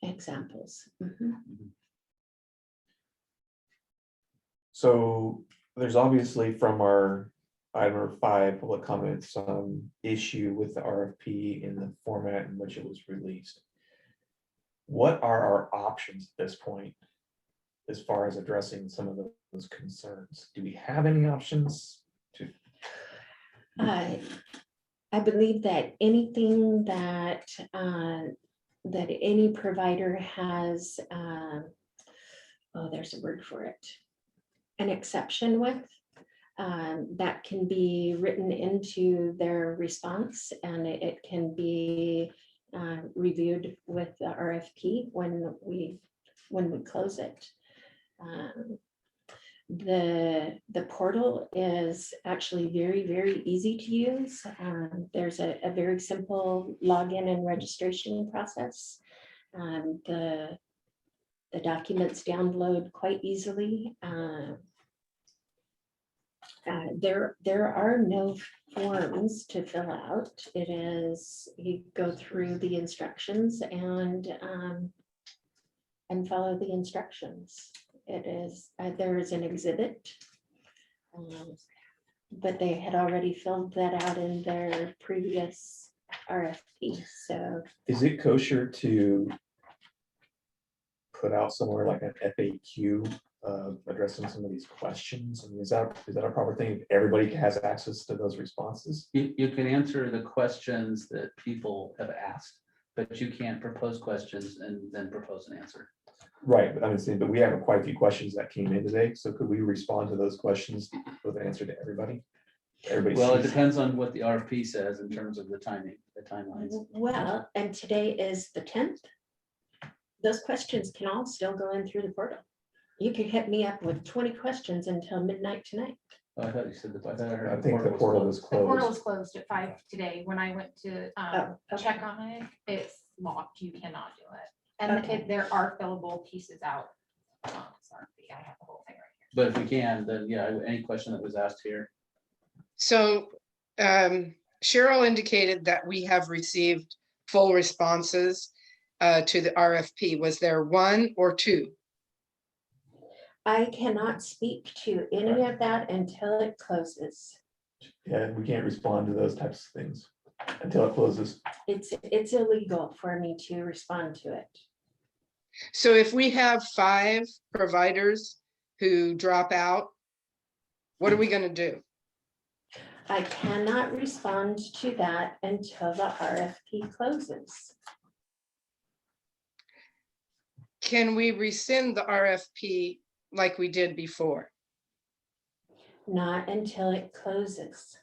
examples. Mhm. So there's obviously from our item number 5 public comments, some issue with the RFP in the format in which it was released. What are our options at this point as far as addressing some of those concerns? Do we have any options? I believe that anything that, that any provider has, oh, there's a word for it, an exception with, that can be written into their response, and it can be reviewed with the RFP when we close it. The portal is actually very easy to use. There's a very simple login and registration process. The documents download quite easily. There are no forms to fill out. It is, you go through the instructions and follow the instructions. It is, there is an exhibit. But they had already filled that out in their previous RFP, so. Is it kosher to put out somewhere like an FAQ addressing some of these questions? I mean, is that a proper thing? Everybody has access to those responses? You can answer the questions that people have asked, but you can't propose questions and then propose an answer. Right, but I'm saying, but we have quite a few questions that came in today, so could we respond to those questions with an answer to everybody? Everybody Well, it sees- depends on what the RFP says in terms of the timing, the timelines. Well, and today is the 10th. Those questions can all still go in through the portal. You can hit me up with 20 questions until midnight tonight. Oh, I thought you said I thought I heard. I think the portal was The portal was closed. closed at 5 today. When I went to Oh, okay. check on it, it's locked. You cannot do it. And Okay. there are fillable pieces out. Sorry, I have the whole thing right here. But if we can, then yeah, any question that was asked here. So Cheryl indicated that we have received full responses to the RFP. Was there one or two? I cannot speak to any of that until it closes. Yeah, we can't respond to those types of things until it closes. It's illegal for me to respond to it. So if we have 5 providers who drop out, what are we going to do? I cannot respond to that until the RFP closes. Can we rescind the RFP like we did before? Not until it closes.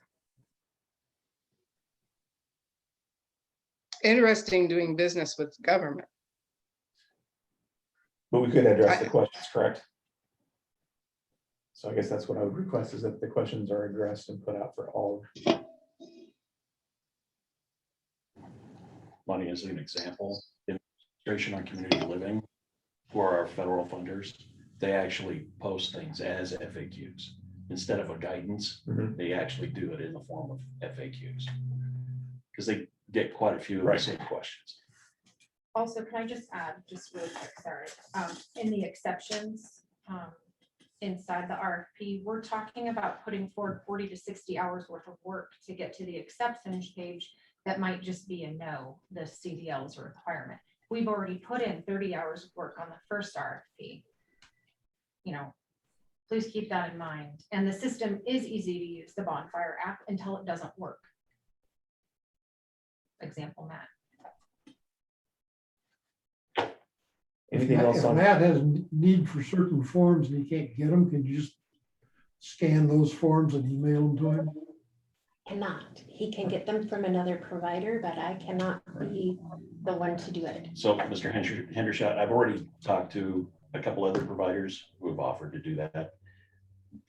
Interesting doing business with government. But we could address the questions, correct? So I guess that's what I would request, is that the questions are addressed and put out for all. Money as an example, administration on community living for our federal funders, they actually post things as FAQs. Instead of a guidance, Mhm. they actually do it in the form of FAQs. Because they get quite a few of the Right. same questions. Also, can I just add, just really quick, sorry, in the exceptions, inside the RFP, we're talking about putting forward 40 to 60 hours worth of work to get to the acceptance page. That might just be a no, the CDL is a requirement. We've already put in 30 hours of work on the first RFP. You know, please keep that in mind. And the system is easy to use, the Bonfire app, until it doesn't work. Example, Matt. Anything else If on? Matt has need for certain forms and he can't get them, can you just scan those forms and email them to him? Cannot. He can get them from another provider, but I cannot be the one to do it. So, Mr. Hendershot, I've already talked to a couple other providers who have offered to do that.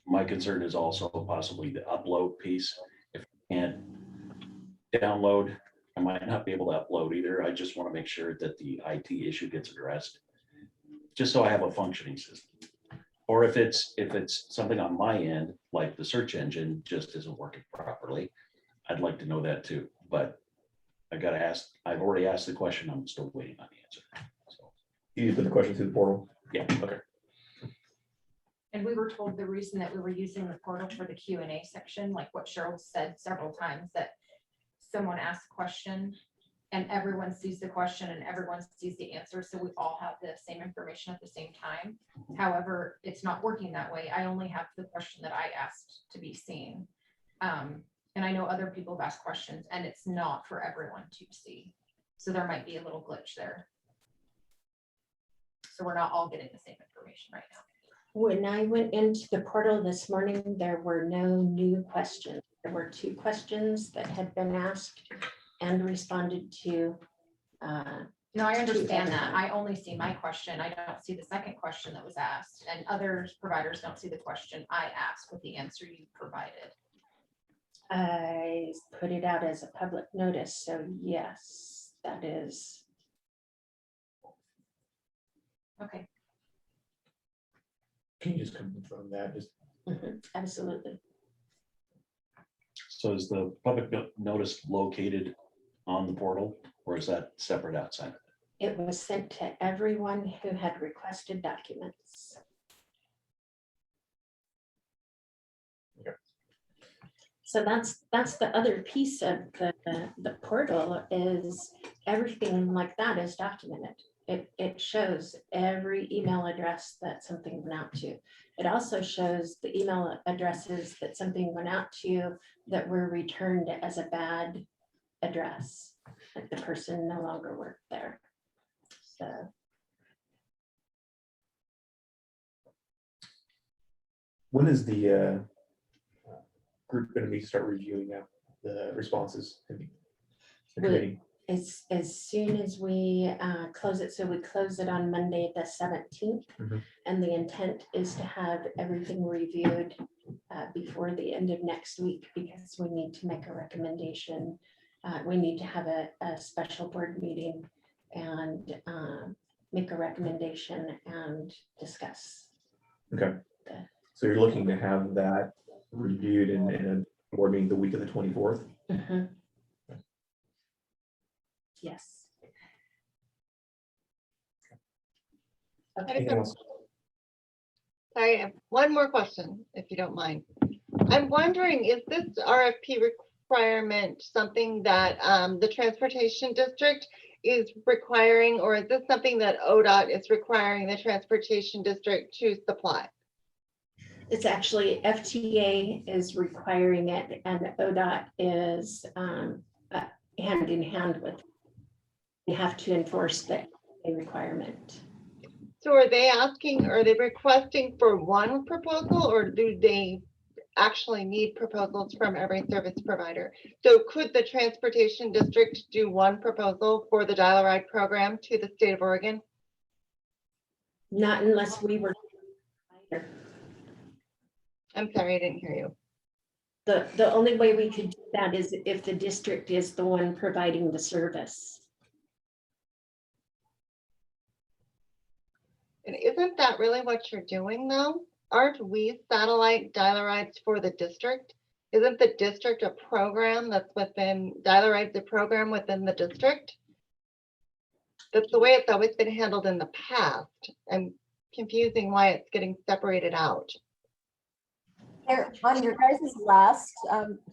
My concern is also possibly the upload piece. If I can't download, I might not be able to upload either. I just want to make sure that the IT issue gets addressed, just so I have a functioning system. Or if it's something on my end, like the search engine just isn't working properly, I'd like to know that too. But I gotta ask, I've already asked the question, I'm still waiting on the answer. So, You put the question through the portal? yeah, okay. And we were told the reason that we were using the portal for the Q&A section, like what Cheryl said several times, that someone asked a question and everyone sees the question and everyone sees the answer. So we all have the same information at the same time. However, it's not working that way. I only have the question that I asked to be seen. And I know other people have asked questions and it's not for everyone to see. So there might be a little glitch there. So we're not all getting the same information right now. When I went into the portal this morning, there were no new questions. There were 2 questions that had been asked and responded to. No, I understand that. I only see my question. I don't see the second question that was asked, and other providers don't see the question I asked with the answer you provided. I put it out as a public notice, so yes, that is. Okay. Can you just confirm that? Just Absolutely. So is the public notice located on the portal, or is that separate outside of it? It was sent to everyone who had requested documents. Okay. So that's the other piece of the portal is everything like that is documented. It shows every email address that something went out to. It also shows the email addresses that something went out to that were returned as a bad address, like the person no longer worked there. So when is the group going to be start reviewing the responses? To the committee? as soon as we close it, so we close it on Monday, the 17th. Mhm. And the intent is to have everything reviewed before the end of next week, because we need to make a recommendation. We need to have a special board meeting and make a recommendation and discuss. Okay. So you're looking to have that reviewed in a board meeting the week of the 24th? Mhm. Yes. Okay. Anything else? Sorry, I have one more question, if you don't mind. I'm wondering, is this RFP requirement something that the transportation district is requiring, or is this something that ODOT is requiring the transportation district to supply? It's actually FTA is requiring it and ODOT is hand in hand with. You have to enforce the requirement. So are they requesting for one proposal, or do they actually need proposals from every service provider? So could the transportation district do one proposal for the dial-a-ride program to the state of Oregon? Not unless we were. I'm sorry, I didn't hear you. The only way we could do that is if the district is the one providing the service. And isn't that really what you're doing though? Aren't we satellite dial-a-rides for the district? Isn't the district a program that's within, dial-a-rides a program within the district? That's the way it's always been handled in the past. I'm confusing why it's getting separated out. There, on your guys' last,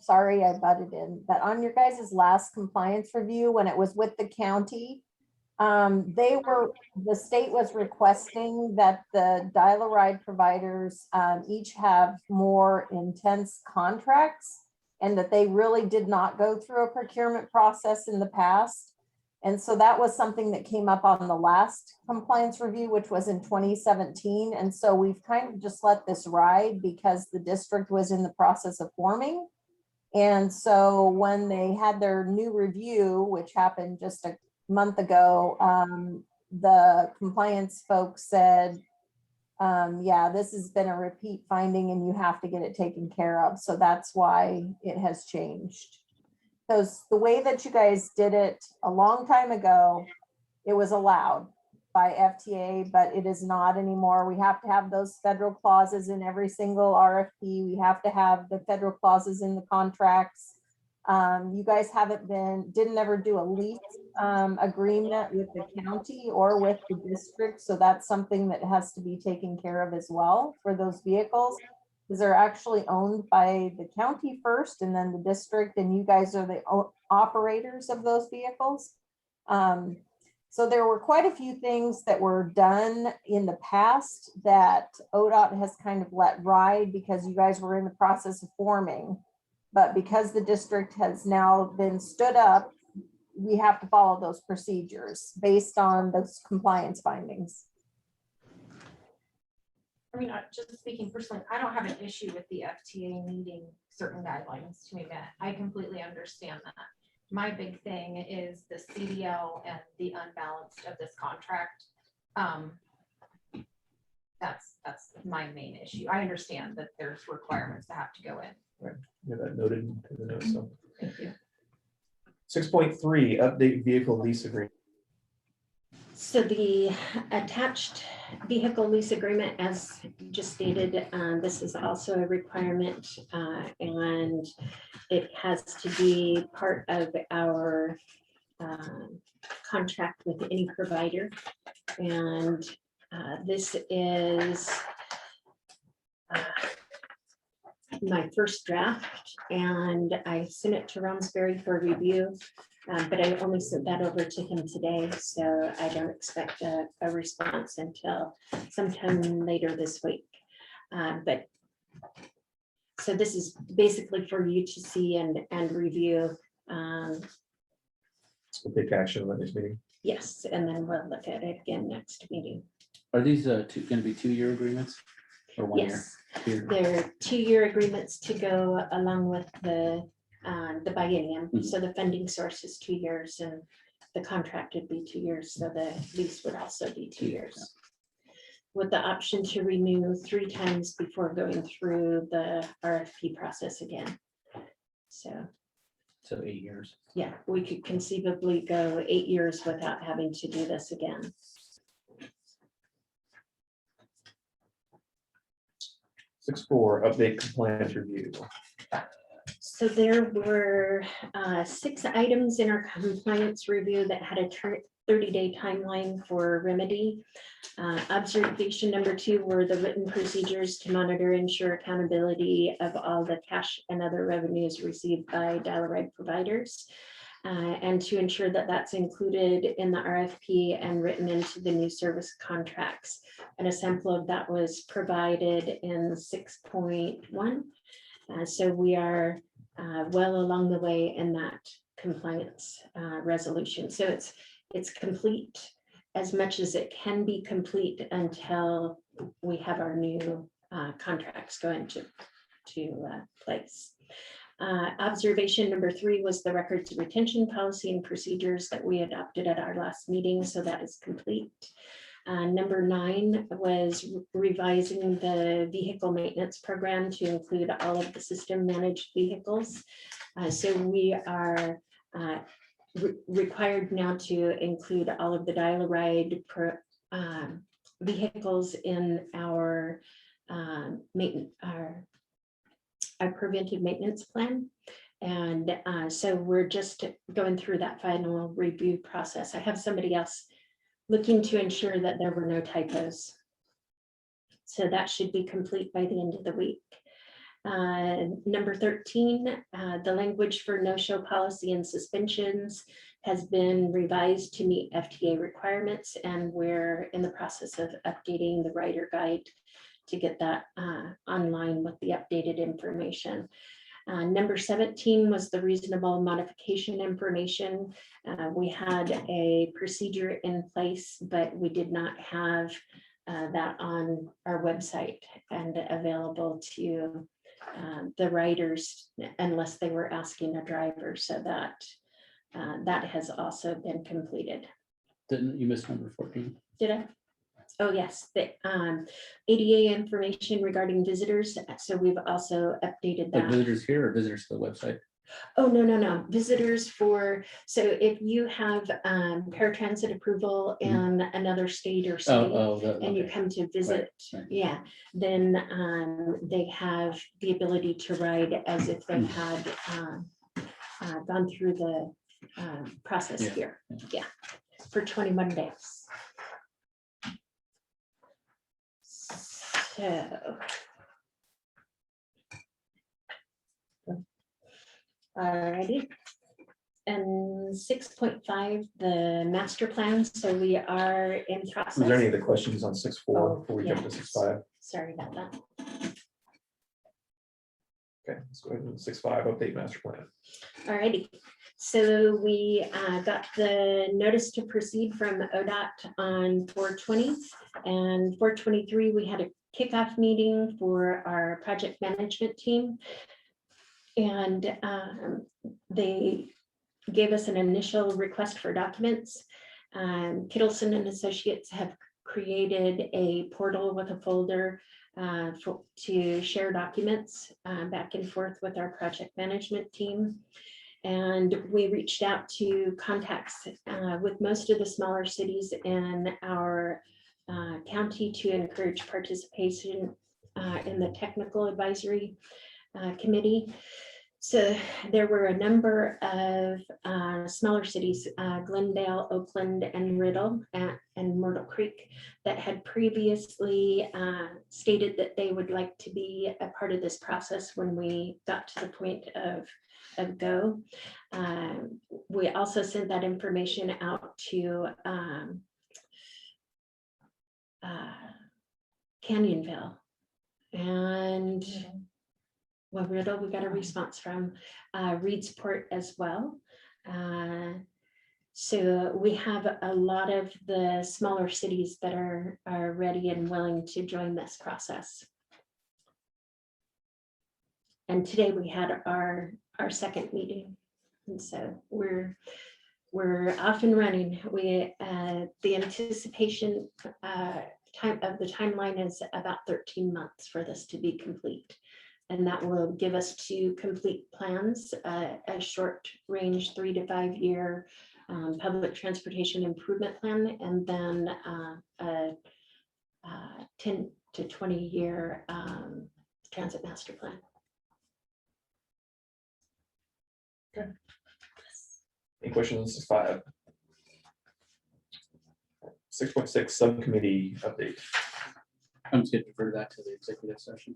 sorry, I butted in, but on your guys' last compliance review, when it was with the county, the state was requesting that the dial-a-ride providers each have more intense contracts, and that they really did not go through a procurement process in the past. And so that was something that came up on the last compliance review, which was in 2017. And so we've kind of just let this ride because the district was in the process of forming. And so when they had their new review, which happened just a month ago, the compliance folks said, yeah, this has been a repeat finding and you have to get it taken care of. So that's why it has changed. Because the way that you guys did it a long time ago, it was allowed by FTA, but it is not anymore. We have to have those federal clauses in every single RFP. We have to have the federal clauses in the contracts. You guys didn't ever do a lease agreement with the county or with the district. So that's something that has to be taken care of as well for those vehicles. Because they're actually owned by the county first and then the district, and you guys are the operators of those vehicles. So there were quite a few things that were done in the past that ODOT has kind of let ride because you guys were in the process of forming. But because the district has now been stood up, we have to follow those procedures based on those compliance findings. I mean, just speaking personally, I don't have an issue with the FTA needing certain guidelines to be met. I completely understand that. My big thing is the CDL and the unbalanced of this contract. That's my main issue. I understand that there's requirements that have to go in. Get that noted in the notes. So Thank you. 6.3, update vehicle lease agreement. So the attached vehicle lease agreement, as just stated, this is also a requirement, and it has to be part of our contract with any provider. And this is my first draft, and I sent it to Ramsberry for review. But I only sent that over to him today, so I don't expect a response until sometime later this week. But so this is basically for you to see and review. We'll take action on that next meeting. Yes, and then we'll look at it again next meeting. Are these going to be 2-year agreements or 1 year? Yes, Year? they're 2-year agreements to go along with the biennium. Mhm. So the funding source is 2 years and the contract would be 2 years. So the lease would also be 2 years. With the option to renew 3 times before going through the RFP process again. So, So 8 years. yeah, we could conceivably go 8 years without having to do this again. 6.4, update compliance review. So there were 6 items in our compliance review that had a 30-day timeline for remedy. Observation number 2 were the written procedures to monitor, ensure accountability of all the cash and other revenues received by dial-a-ride providers, and to ensure that that's included in the RFP and written into the new service contracts. And a sample of that was provided in 6.1. So we are well along the way in that compliance resolution. So it's complete as much as it can be complete until we have our new contracts go into place. Observation number 3 was the records retention policy and procedures that we adopted at our last meeting. So that is complete. Number 9 was revising the vehicle maintenance program to include all of the system managed vehicles. So we are required now to include all of the dial-a-ride vehicles in our preventive maintenance plan. And so we're just going through that final review process. I have somebody else looking to ensure that there were no typos. So that should be complete by the end of the week. Number 13, the language for no-show policy and suspensions has been revised to meet FTA requirements, and we're in the process of updating the rider guide to get that online with the updated information. Number 17 was the reasonable modification information. We had a procedure in place, but we did not have that on our website and available to the riders unless they were asking a driver. So that has also been completed. Didn't you miss number 14? Did I? Oh, yes, the ADA information regarding visitors. So we've also updated Like that. visitors here or visitors to the website? Oh, no. Visitors for, so if you have paratransit approval in another state or city and you okay. come to visit, Right. yeah, then they have the ability to ride as if they had gone through the process Yeah, here. yeah. Yeah, for 21 days. So. Alrighty. And 6.5, the master plan. So we are in process. Was there any other questions on 6.4 Oh, before we jump to yes. 6.5? Sorry about that. Okay, let's go ahead and 6.5 update master plan. Alrighty, so we got the notice to proceed from ODOT on 4/20, and 4/23, we had a kickoff meeting for our project management team. And they gave us an initial request for documents. Kittleson and Associates have created a portal with a folder to share documents back and forth with our project management team. And we reached out to contacts with most of the smaller cities in our county to encourage participation in the technical advisory committee. So there were a number of smaller cities, Glendale, Oakland, and Riddle, and Myrtle Creek, that had previously stated that they would like to be a part of this process when we got to the point of go. We also sent that information out to Canyonville, and well, Riddle, we got a response from Reedsport as well. So we have a lot of the smaller cities that are ready and willing to join this process. And today we had our second meeting, and so we're off and running. We the anticipation time of the timeline is about 13 months for this to be complete. And that will give us 2 complete plans, a short range 3 to 5 year public transportation improvement plan, and then a 10 to 20 year transit master plan. Any questions? 6.5. 6.6 subcommittee update. I'm just gonna defer that to the executive session.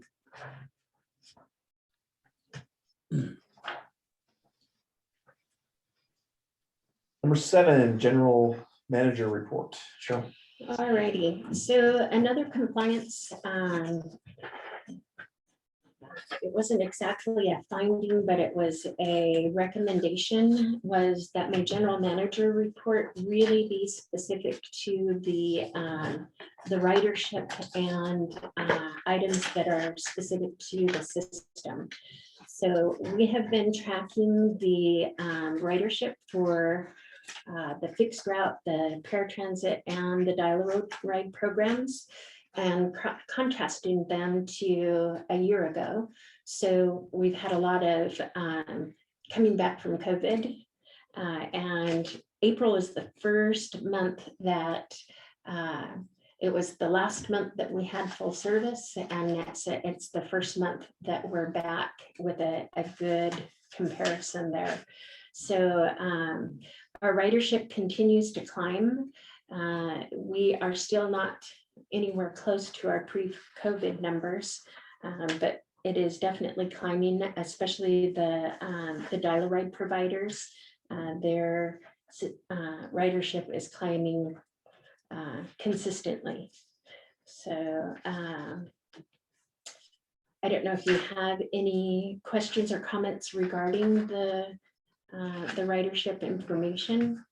Number 7, general manager report. Cheryl. Alrighty, so another compliance, it wasn't exactly a finding, but it was a recommendation, was that my general manager report really be specific to the ridership and items that are specific to the system. So we have been tracking the ridership for the fixed route, the paratransit, and the dial-a-road ride programs, and contrasting them to a year ago. So we've had a lot of coming back from COVID, and April is the first month that it was the last month that we had full service, and it's the first month that we're back with a good comparison there. So our ridership continues to climb. We are still not anywhere close to our pre-COVID numbers, but it is definitely climbing, especially the dial-a-ride providers. Their ridership is climbing consistently. So I don't know if you have any questions or comments regarding the ridership information.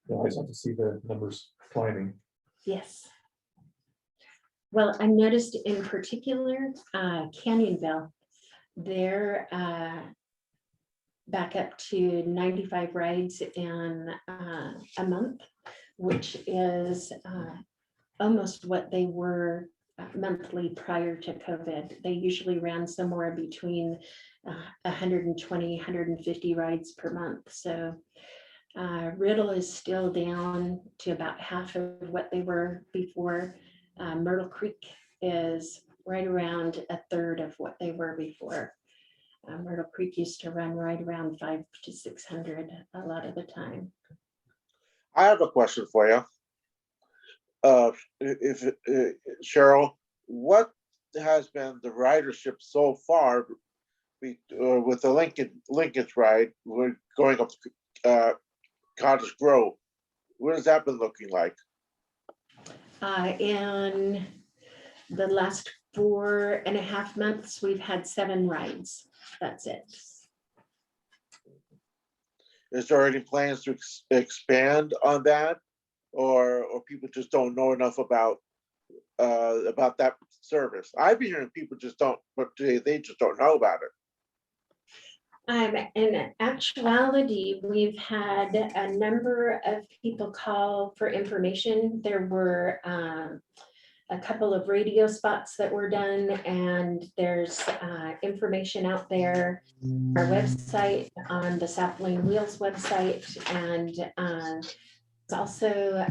You always have to see the numbers climbing. Yes. Well, I noticed in particular, Canyonville, they're back up to 95 rides in a month, which is almost what they were monthly prior to COVID. They usually ran somewhere between 120, 150 rides per month. So Riddle is still down to about half of what they were before. Myrtle Creek is right around a third of what they were before. Myrtle Creek used to run right around 500 to 600 a lot of the time. I have a question for you. Cheryl, what has been the ridership so far with the Lincoln's ride? We're going up to Cottage Grove. What has that been looking like? In the last 4.5 months, we've had 7 rides. That's it. Is there any plans to expand on that? Or people just don't know enough about that service? I've been hearing people just don't, but they just don't know about it. In actuality, we've had a number of people call for information. There were a couple of radio spots that were done, and there's information out there, our website, on the South Lane Wheels website, and it's also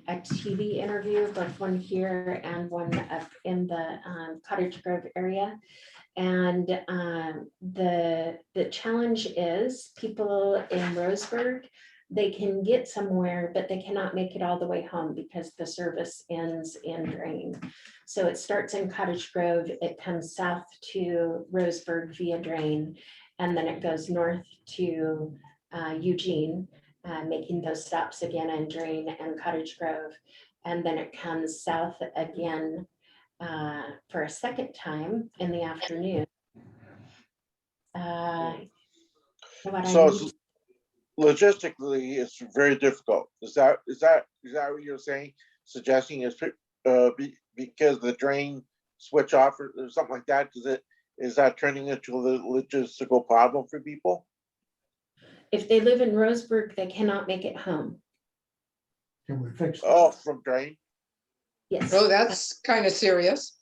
a TV interview, both one here and one up in the Cottage Grove area. And the challenge is people in Roseburg, they can get somewhere, but they cannot make it all the way home because the service ends in Drain. So it starts in Cottage Grove, it comes south to Roseburg via Drain, and then it goes north to Eugene, making those stops again in Drain and Cottage Grove. And then it comes south again for a second time in the afternoon. So logistically, it's very difficult. Is that what you're saying? Suggesting is because the drain switch off or something like that? Is that turning into a logistical problem for people? If they live in Roseburg, they cannot make it home. Can we fix that? Oh, from drain? Yes. Oh, that's kind of serious.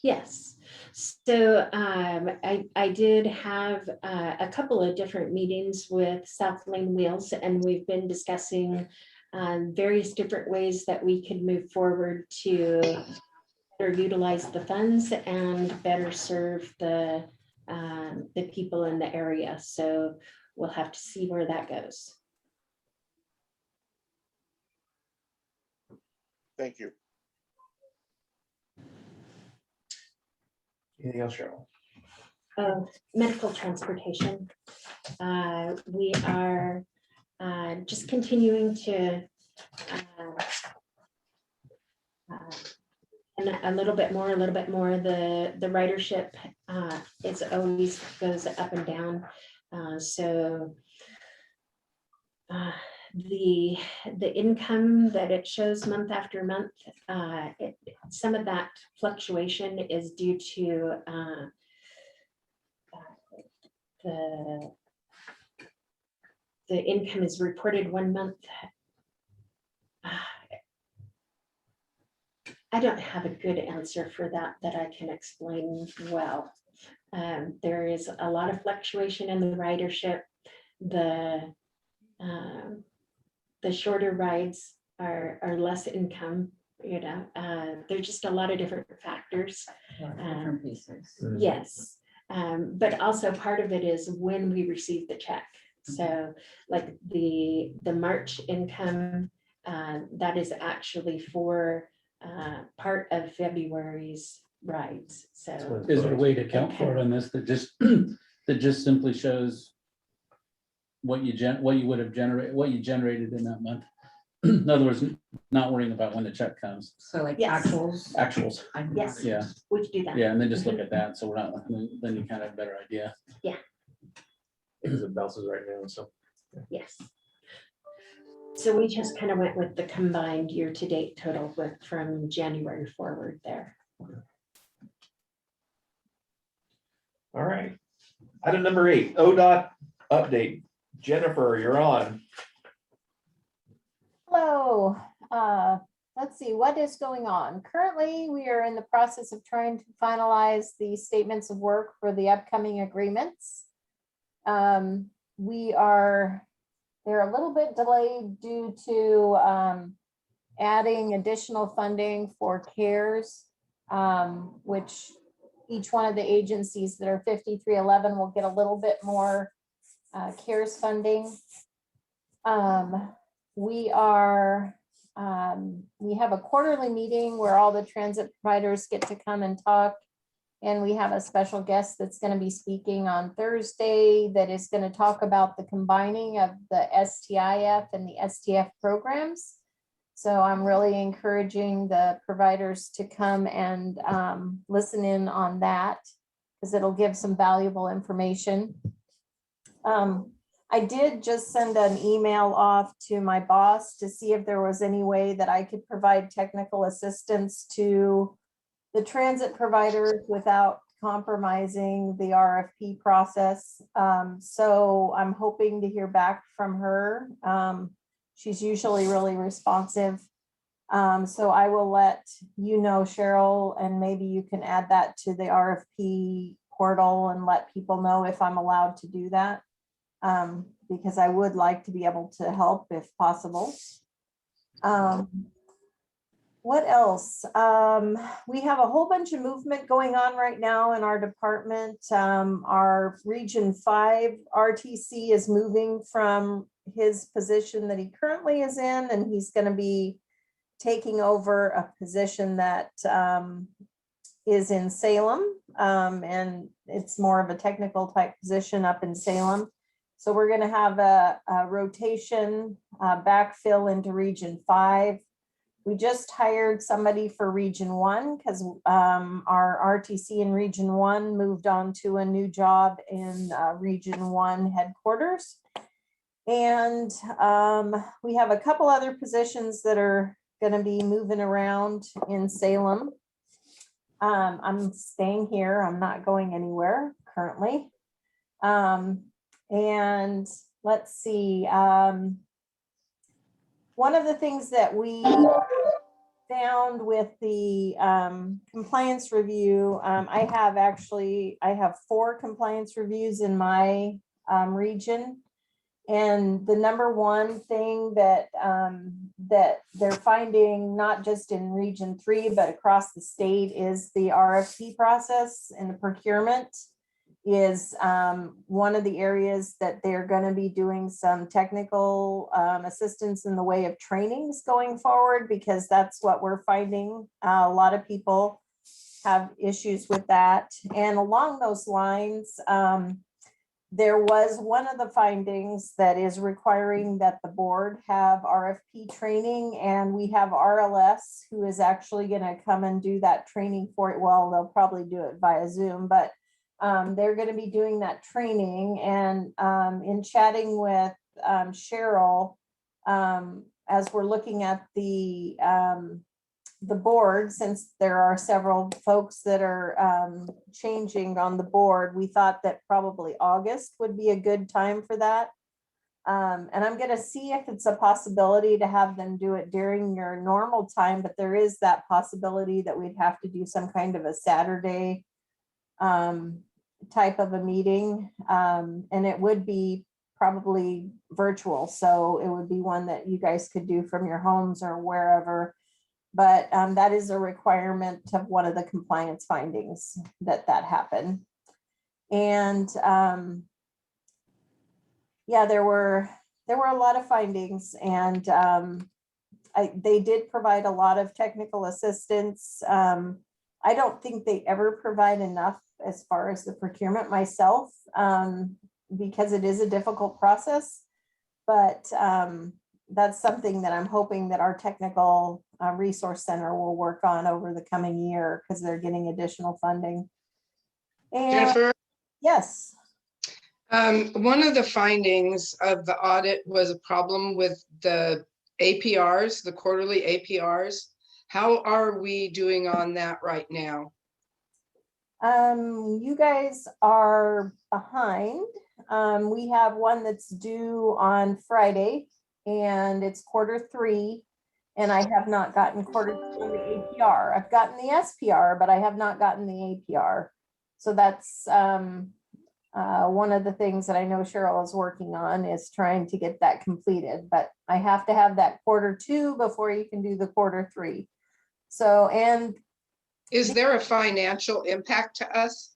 Yes. So I did have a couple of different meetings with South Lane Wheels, and we've been discussing various different ways that we could move forward to better utilize the funds and better serve the people in the area. So we'll have to see where that goes. Thank you. Anything else, Cheryl? Medical transportation. We are just continuing to and a little bit more. The ridership is always goes up and down. So the income that it shows month after month, some of that fluctuation is due to the income is reported one month. I don't have a good answer for that I can explain well. There is a lot of fluctuation in the ridership. The shorter rides are less income, you know. There's just a lot of different factors. Different pieces. Yes, but also part of it is when we receive the check. So like the March income, that is actually for part of February's rides. So Is there a way to account for it on this that just simply shows what you generated in that month? In other words, not worrying about when the check comes. So like Yes. Actuals. yes, Yeah, we could do that. yeah, and then just look at that. So we're not, then you kind of have a better idea. Because it bounces right now, so. Yes. So we just kind of went with the combined year-to-date total from January forward there. All right. Item number 8, ODOT update. Jennifer, you're on. Hello, let's see, what is going on? Currently, we are in the process of trying to finalize the statements of work for the upcoming agreements. They're a little bit delayed due to adding additional funding for CARES, which each one of the agencies that are 5311 will get a little bit more CARES funding. We have a quarterly meeting where all the transit providers get to come and talk. And we have a special guest that's going to be speaking on Thursday that is going to talk about the combining of the STIF and the STF programs. So I'm really encouraging the providers to come and listen in on that because it'll give some valuable information. I did just send an email off to my boss to see if there was any way that I could provide technical assistance to the transit providers without compromising the RFP process. So I'm hoping to hear back from her. She's usually really responsive. So I will let you know, Cheryl, and maybe you can add that to the RFP portal and let people know if I'm allowed to do that. Because I would like to be able to help if possible. What else? We have a whole bunch of movement going on right now in our department. Our Region 5 RTC is moving from his position that he currently is in, and he's going to be taking over a position that is in Salem, and it's more of a technical type position up in Salem. So we're going to have a rotation backfill into Region 5. We just hired somebody for Region 1 because our RTC in Region 1 moved on to a new job in Region 1 headquarters. And we have a couple other positions that are going to be moving around in Salem. I'm staying here. I'm not going anywhere currently. And let's see. One of the things that we found with the compliance review, I have 4 compliance reviews in my region. And the number one thing that that they're finding, not just in Region 3, but across the state, is the RFP process and the procurement is one of the areas that they're going to be doing some technical assistance in the way of trainings going forward, because that's what we're finding. A lot of people have issues with that. And along those lines, there was one of the findings that is requiring that the board have RFP training, and we have RLS who is actually going to come and do that training for it. Well, they'll probably do it via Zoom, but they're going to be doing that training. And in chatting with Cheryl, as we're looking at the board, since there are several folks that are changing on the board, we thought that probably August would be a good time for that. And I'm going to see if it's a possibility to have them do it during your normal time, but there is that possibility that we'd have to do some kind of a Saturday type of a meeting, and it would be probably virtual, so it would be one that you guys could do from your homes or wherever. But that is a requirement of one of the compliance findings that happened. And yeah, there were a lot of findings, and they did provide a lot of technical assistance. I don't think they ever provide enough as far as the procurement myself, because it is a difficult process. But that's something that I'm hoping that our technical resource center will work on over the coming year, because they're getting additional funding. And Jennifer, yes. One of the findings of the audit was a problem with the APRs, the quarterly APRs. How are we doing on that right now? You guys are behind. We have one that's due on Friday, and it's Q3, and I have not gotten Q2 on the APR. I've gotten the SPR, but I have not gotten the APR. So that's one of the things that I know Cheryl is working on, is trying to get that completed, but I have to have that Q2 before you can do the Q3. So, and Is there a financial impact to us?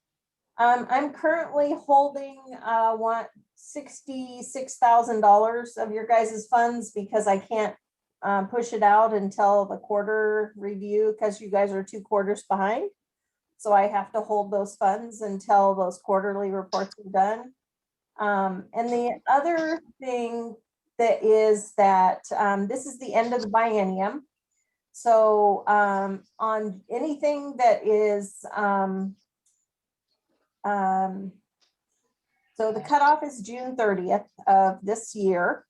I'm currently holding $66,000 of your guys' funds, because I can't push it out until the quarter review, because you guys are 2 quarters behind. So I have to hold those funds until those quarterly reports are done. And the other thing that is that this is the end of the biennium. So on anything that is, so the cutoff is June 30th of this year.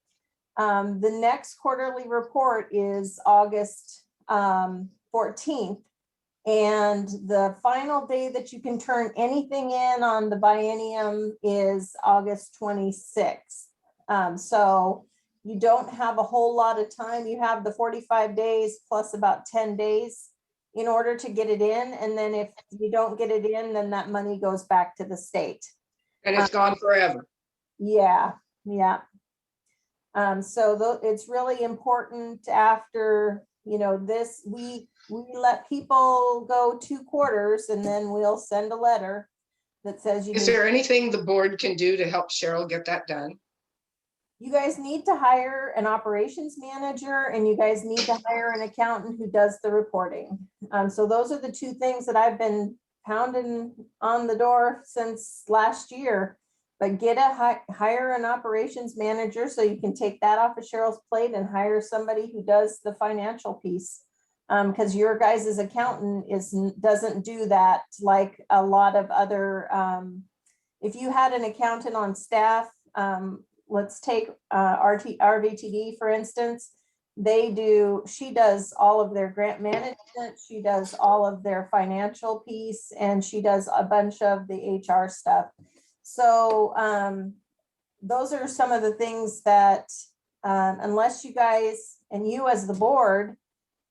The next quarterly report is August 14th. And the final day that you can turn anything in on the biennium is August 26th. So you don't have a whole lot of time. You have the 45 days plus about 10 days in order to get it in. And then if you don't get it in, then that money goes back to the state. And it's gone forever. Yeah, yeah. So it's really important after, you know, this, we let people go 2 quarters and then we'll send a letter that says you Is need, there anything the board can do to help Cheryl get that done? you guys need to hire an operations manager and you guys need to hire an accountant who does the reporting. So those are the 2 things that I've been pounding on the door since last year. But hire an operations manager so you can take that off of Cheryl's plate and hire somebody who does the financial piece. Because your guys' accountant doesn't do that like a lot of other, if you had an accountant on staff, let's take RVTD, for instance, she does all of their grant management, she does all of their financial piece, and she does a bunch of the HR stuff. So those are some of the things that unless you guys and you as the board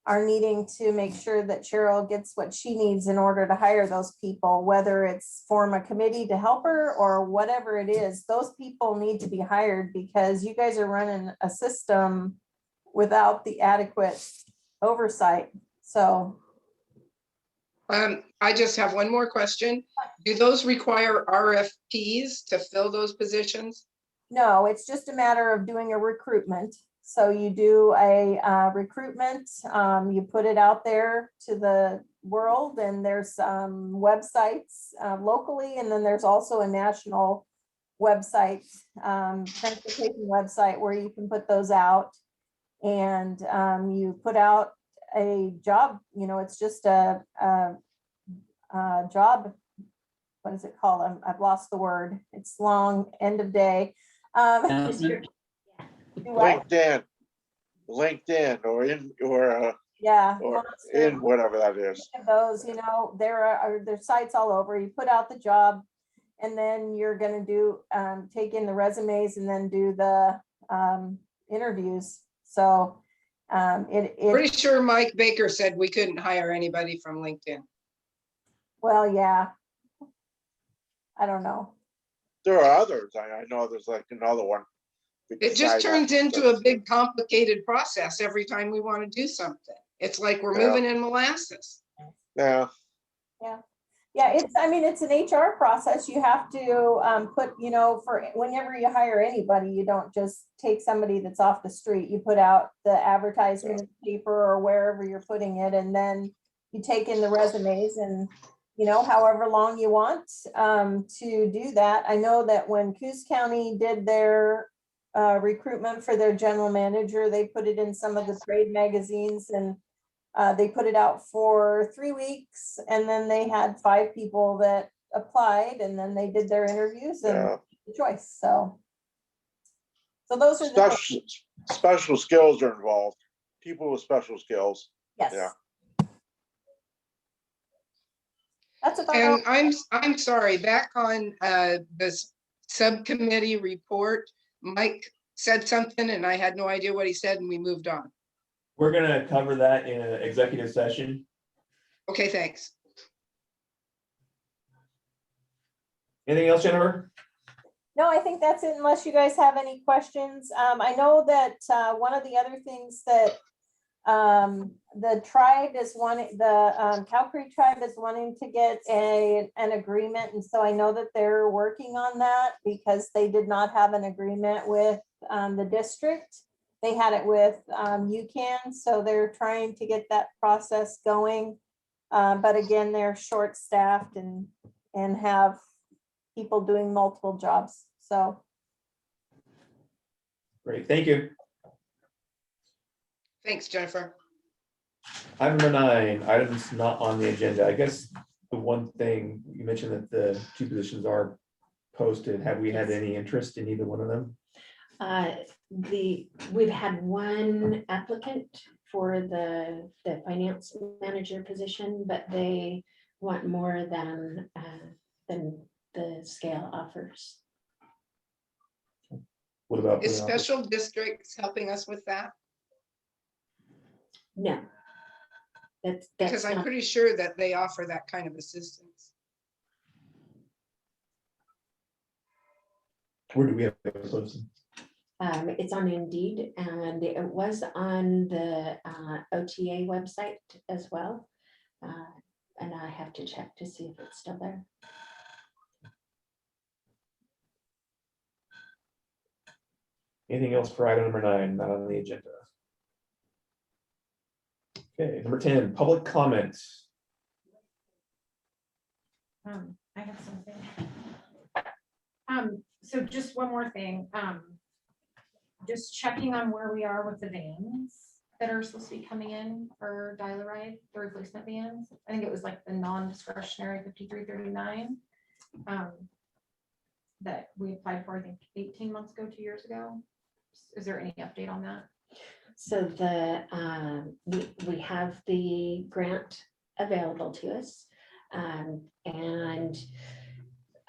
are needing to make sure that Cheryl gets what she needs in order to hire those people, whether it's form a committee to help her or whatever it is, those people need to be hired because you guys are running a system without the adequate oversight. So I just have one more question. Do those require RFPs to fill those positions? no, it's just a matter of doing a recruitment. So you do a recruitment, you put it out there to the world, and there's websites locally, and then there's also a national website, transportation website where you can put those out. And you put out a job, you know, it's just a job, what is it called? I've lost the word. It's long, end of day. Announcement? Do what? LinkedIn or Yeah. or in whatever that is. Those, you know, there's sites all over. You put out the job and then you're going to do, take in the resumes and then do the interviews. So Pretty sure Mike Baker said we couldn't hire anybody from LinkedIn. well, yeah. I don't know. There are others. I know there's like another one. It just turns into a big complicated process every time we want to do something. It's like we're moving in molasses. Yeah. Yeah, it's an HR process. You have to put, you know, for whenever you hire anybody, you don't just take somebody that's off the street. You put out the advertisement in the paper or wherever you're putting it, and then you take in the resumes and, you know, however long you want to do that. I know that when Coos County did their recruitment for their general manager, they put it in some of the trade magazines, and they put it out for 3 weeks, and then they had 5 people that applied, and then they did their interviews and the choice. So those are the special skills are involved. People with special skills. yes. Yeah. That's about And all. I'm sorry, back on this subcommittee report, Mike said something and I had no idea what he said and we moved on. We're gonna cover that in an executive session. Okay, thanks. Anything else, Jennifer? No, I think that's it, unless you guys have any questions. I know that one of the other things that the tribe is wanting, the Cow Creek tribe is wanting to get an agreement. And so I know that they're working on that because they did not have an agreement with the district. They had it with UCAN, so they're trying to get that process going. But again, they're short-staffed and have people doing multiple jobs. So Great, thank you. Thanks, Jennifer. Item number 9, items not on the agenda. I guess the one thing you mentioned that the 2 positions are posted. Have we had any interest in either one of them? We've had one applicant for the finance manager position, but they want more than the scale offers. What about? Is the- special districts helping us with that? No. That's Because I'm not, pretty sure that they offer that kind of assistance. Where do we have those posted? it's on Indeed, and it was on the OTA website as well. And I have to check to see if it's still there. Anything else for item number 9, not on the agenda? Okay, number 10, public comments. I have something. So just one more thing, just checking on where we are with the vans that are supposed to be coming in for Dial-A-Ride, the replacement vans. I think it was like the non-discretionary 5339. That we applied for, I think, 18 months ago, 2 years ago. Is there any update on that? So we have the grant available to us. And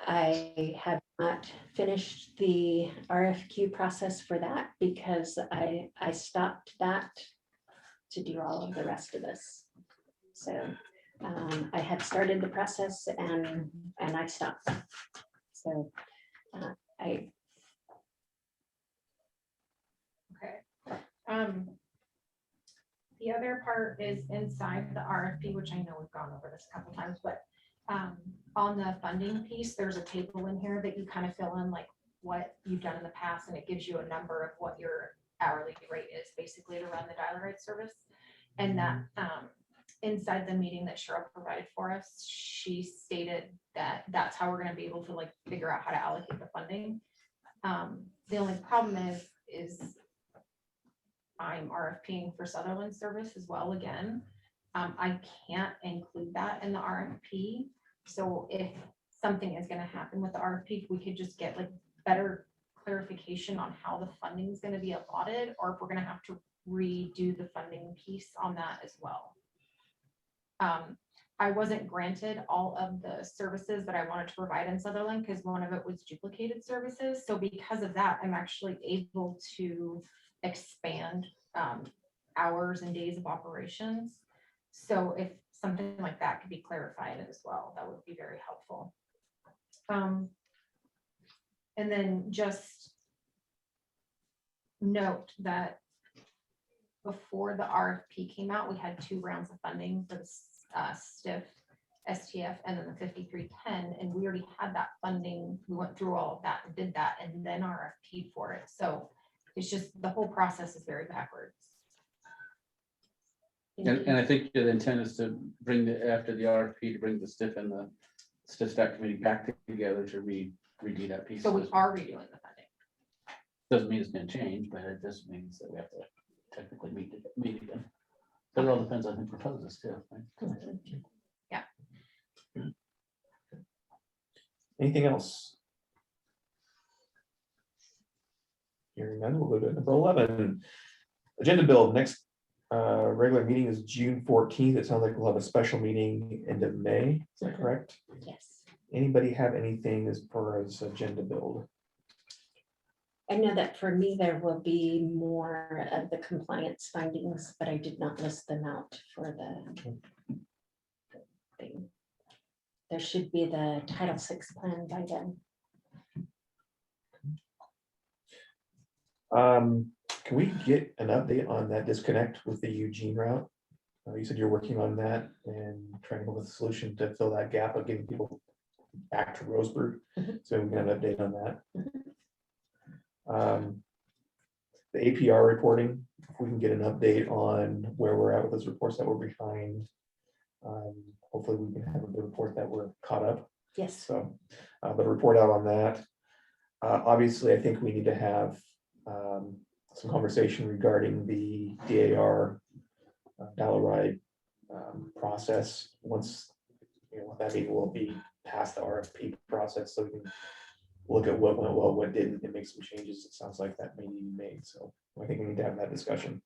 I have not finished the RFQ process for that because I stopped that to do all of the rest of this. So I had started the process and I stopped. So Okay. The other part is inside the RFP, which I know we've gone over this a couple times, but on the funding piece, there's a table in here that you kind of fill in like what you've done in the past, and it gives you a number of what your hourly rate is basically to run the Dial-A-Ride service. And that inside the meeting that Cheryl provided for us, she stated that that's how we're going to be able to like figure out how to allocate the funding. The only problem is I'm RFPing for Sutherland service as well again. I can't include that in the RFP. So if something is going to happen with the RFP, if we could just get like better clarification on how the funding is going to be allotted, or if we're going to have to redo the funding piece on that as well. I wasn't granted all of the services that I wanted to provide in Sutherland because one of it was duplicated services. So because of that, I'm actually able to expand hours and days of operations. So if something like that could be clarified as well, that would be very helpful. And then just note that before the RFP came out, we had 2 rounds of funding for the STIF, STF, and then the 5310, and we already had that funding. We went through all of that and did that, and then RFP for it. So it's just the whole process is very backwards. And I think the intent is to bring after the RFP, to bring the STIF and the STIF staff committee back together to redo that piece. So we are redoing the funding. Doesn't mean it's gonna change, but it just means that we have to technically meet again. But it all depends on who proposes too. Right? Yeah. Anything else? Hearing none, we'll go to number 11. Agenda build. Next regular meeting is June 14th. It sounds like we'll have a special meeting end of May. Is that correct? Yes. Anybody have anything as far as agenda build? I know that for me, there will be more of the compliance findings, but I did not list them out for the thing. There should be the Title VI plan by then. Can we get an update on that disconnect with the Eugene route? You said you're working on that and trying to come up with a solution to fill that gap of getting people back to Roseburg. So we can have an update on that. The APR reporting, if we can get an update on where we're at with those reports that we're behind. Hopefully we can have a good report that we're caught up. Yes. So, but a report out on that. Obviously, I think we need to have some conversation regarding the DAR dollar ride process. Once, that meeting will be past the RFP process, so we can look at what went well, what didn't, and make some changes. It sounds like that may need to be made, so I think we need to have that discussion.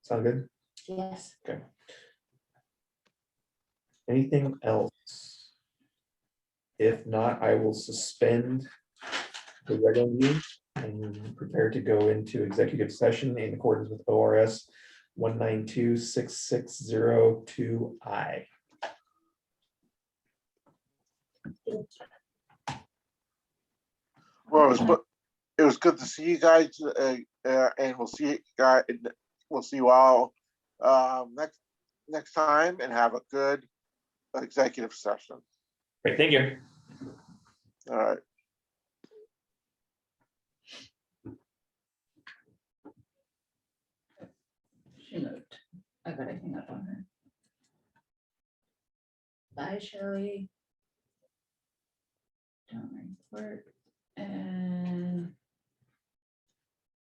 Sound good? Yes. Anything else? If not, I will suspend the regular meeting and prepare to go into executive session in accordance with ORS 1926602I. Well, it was good to see you guys, and we'll see you guys, we'll see you all next time, and have a good executive session. Great, thank you. All right. She moved. I gotta hang up on her. Bye, Shelley. Don't report and.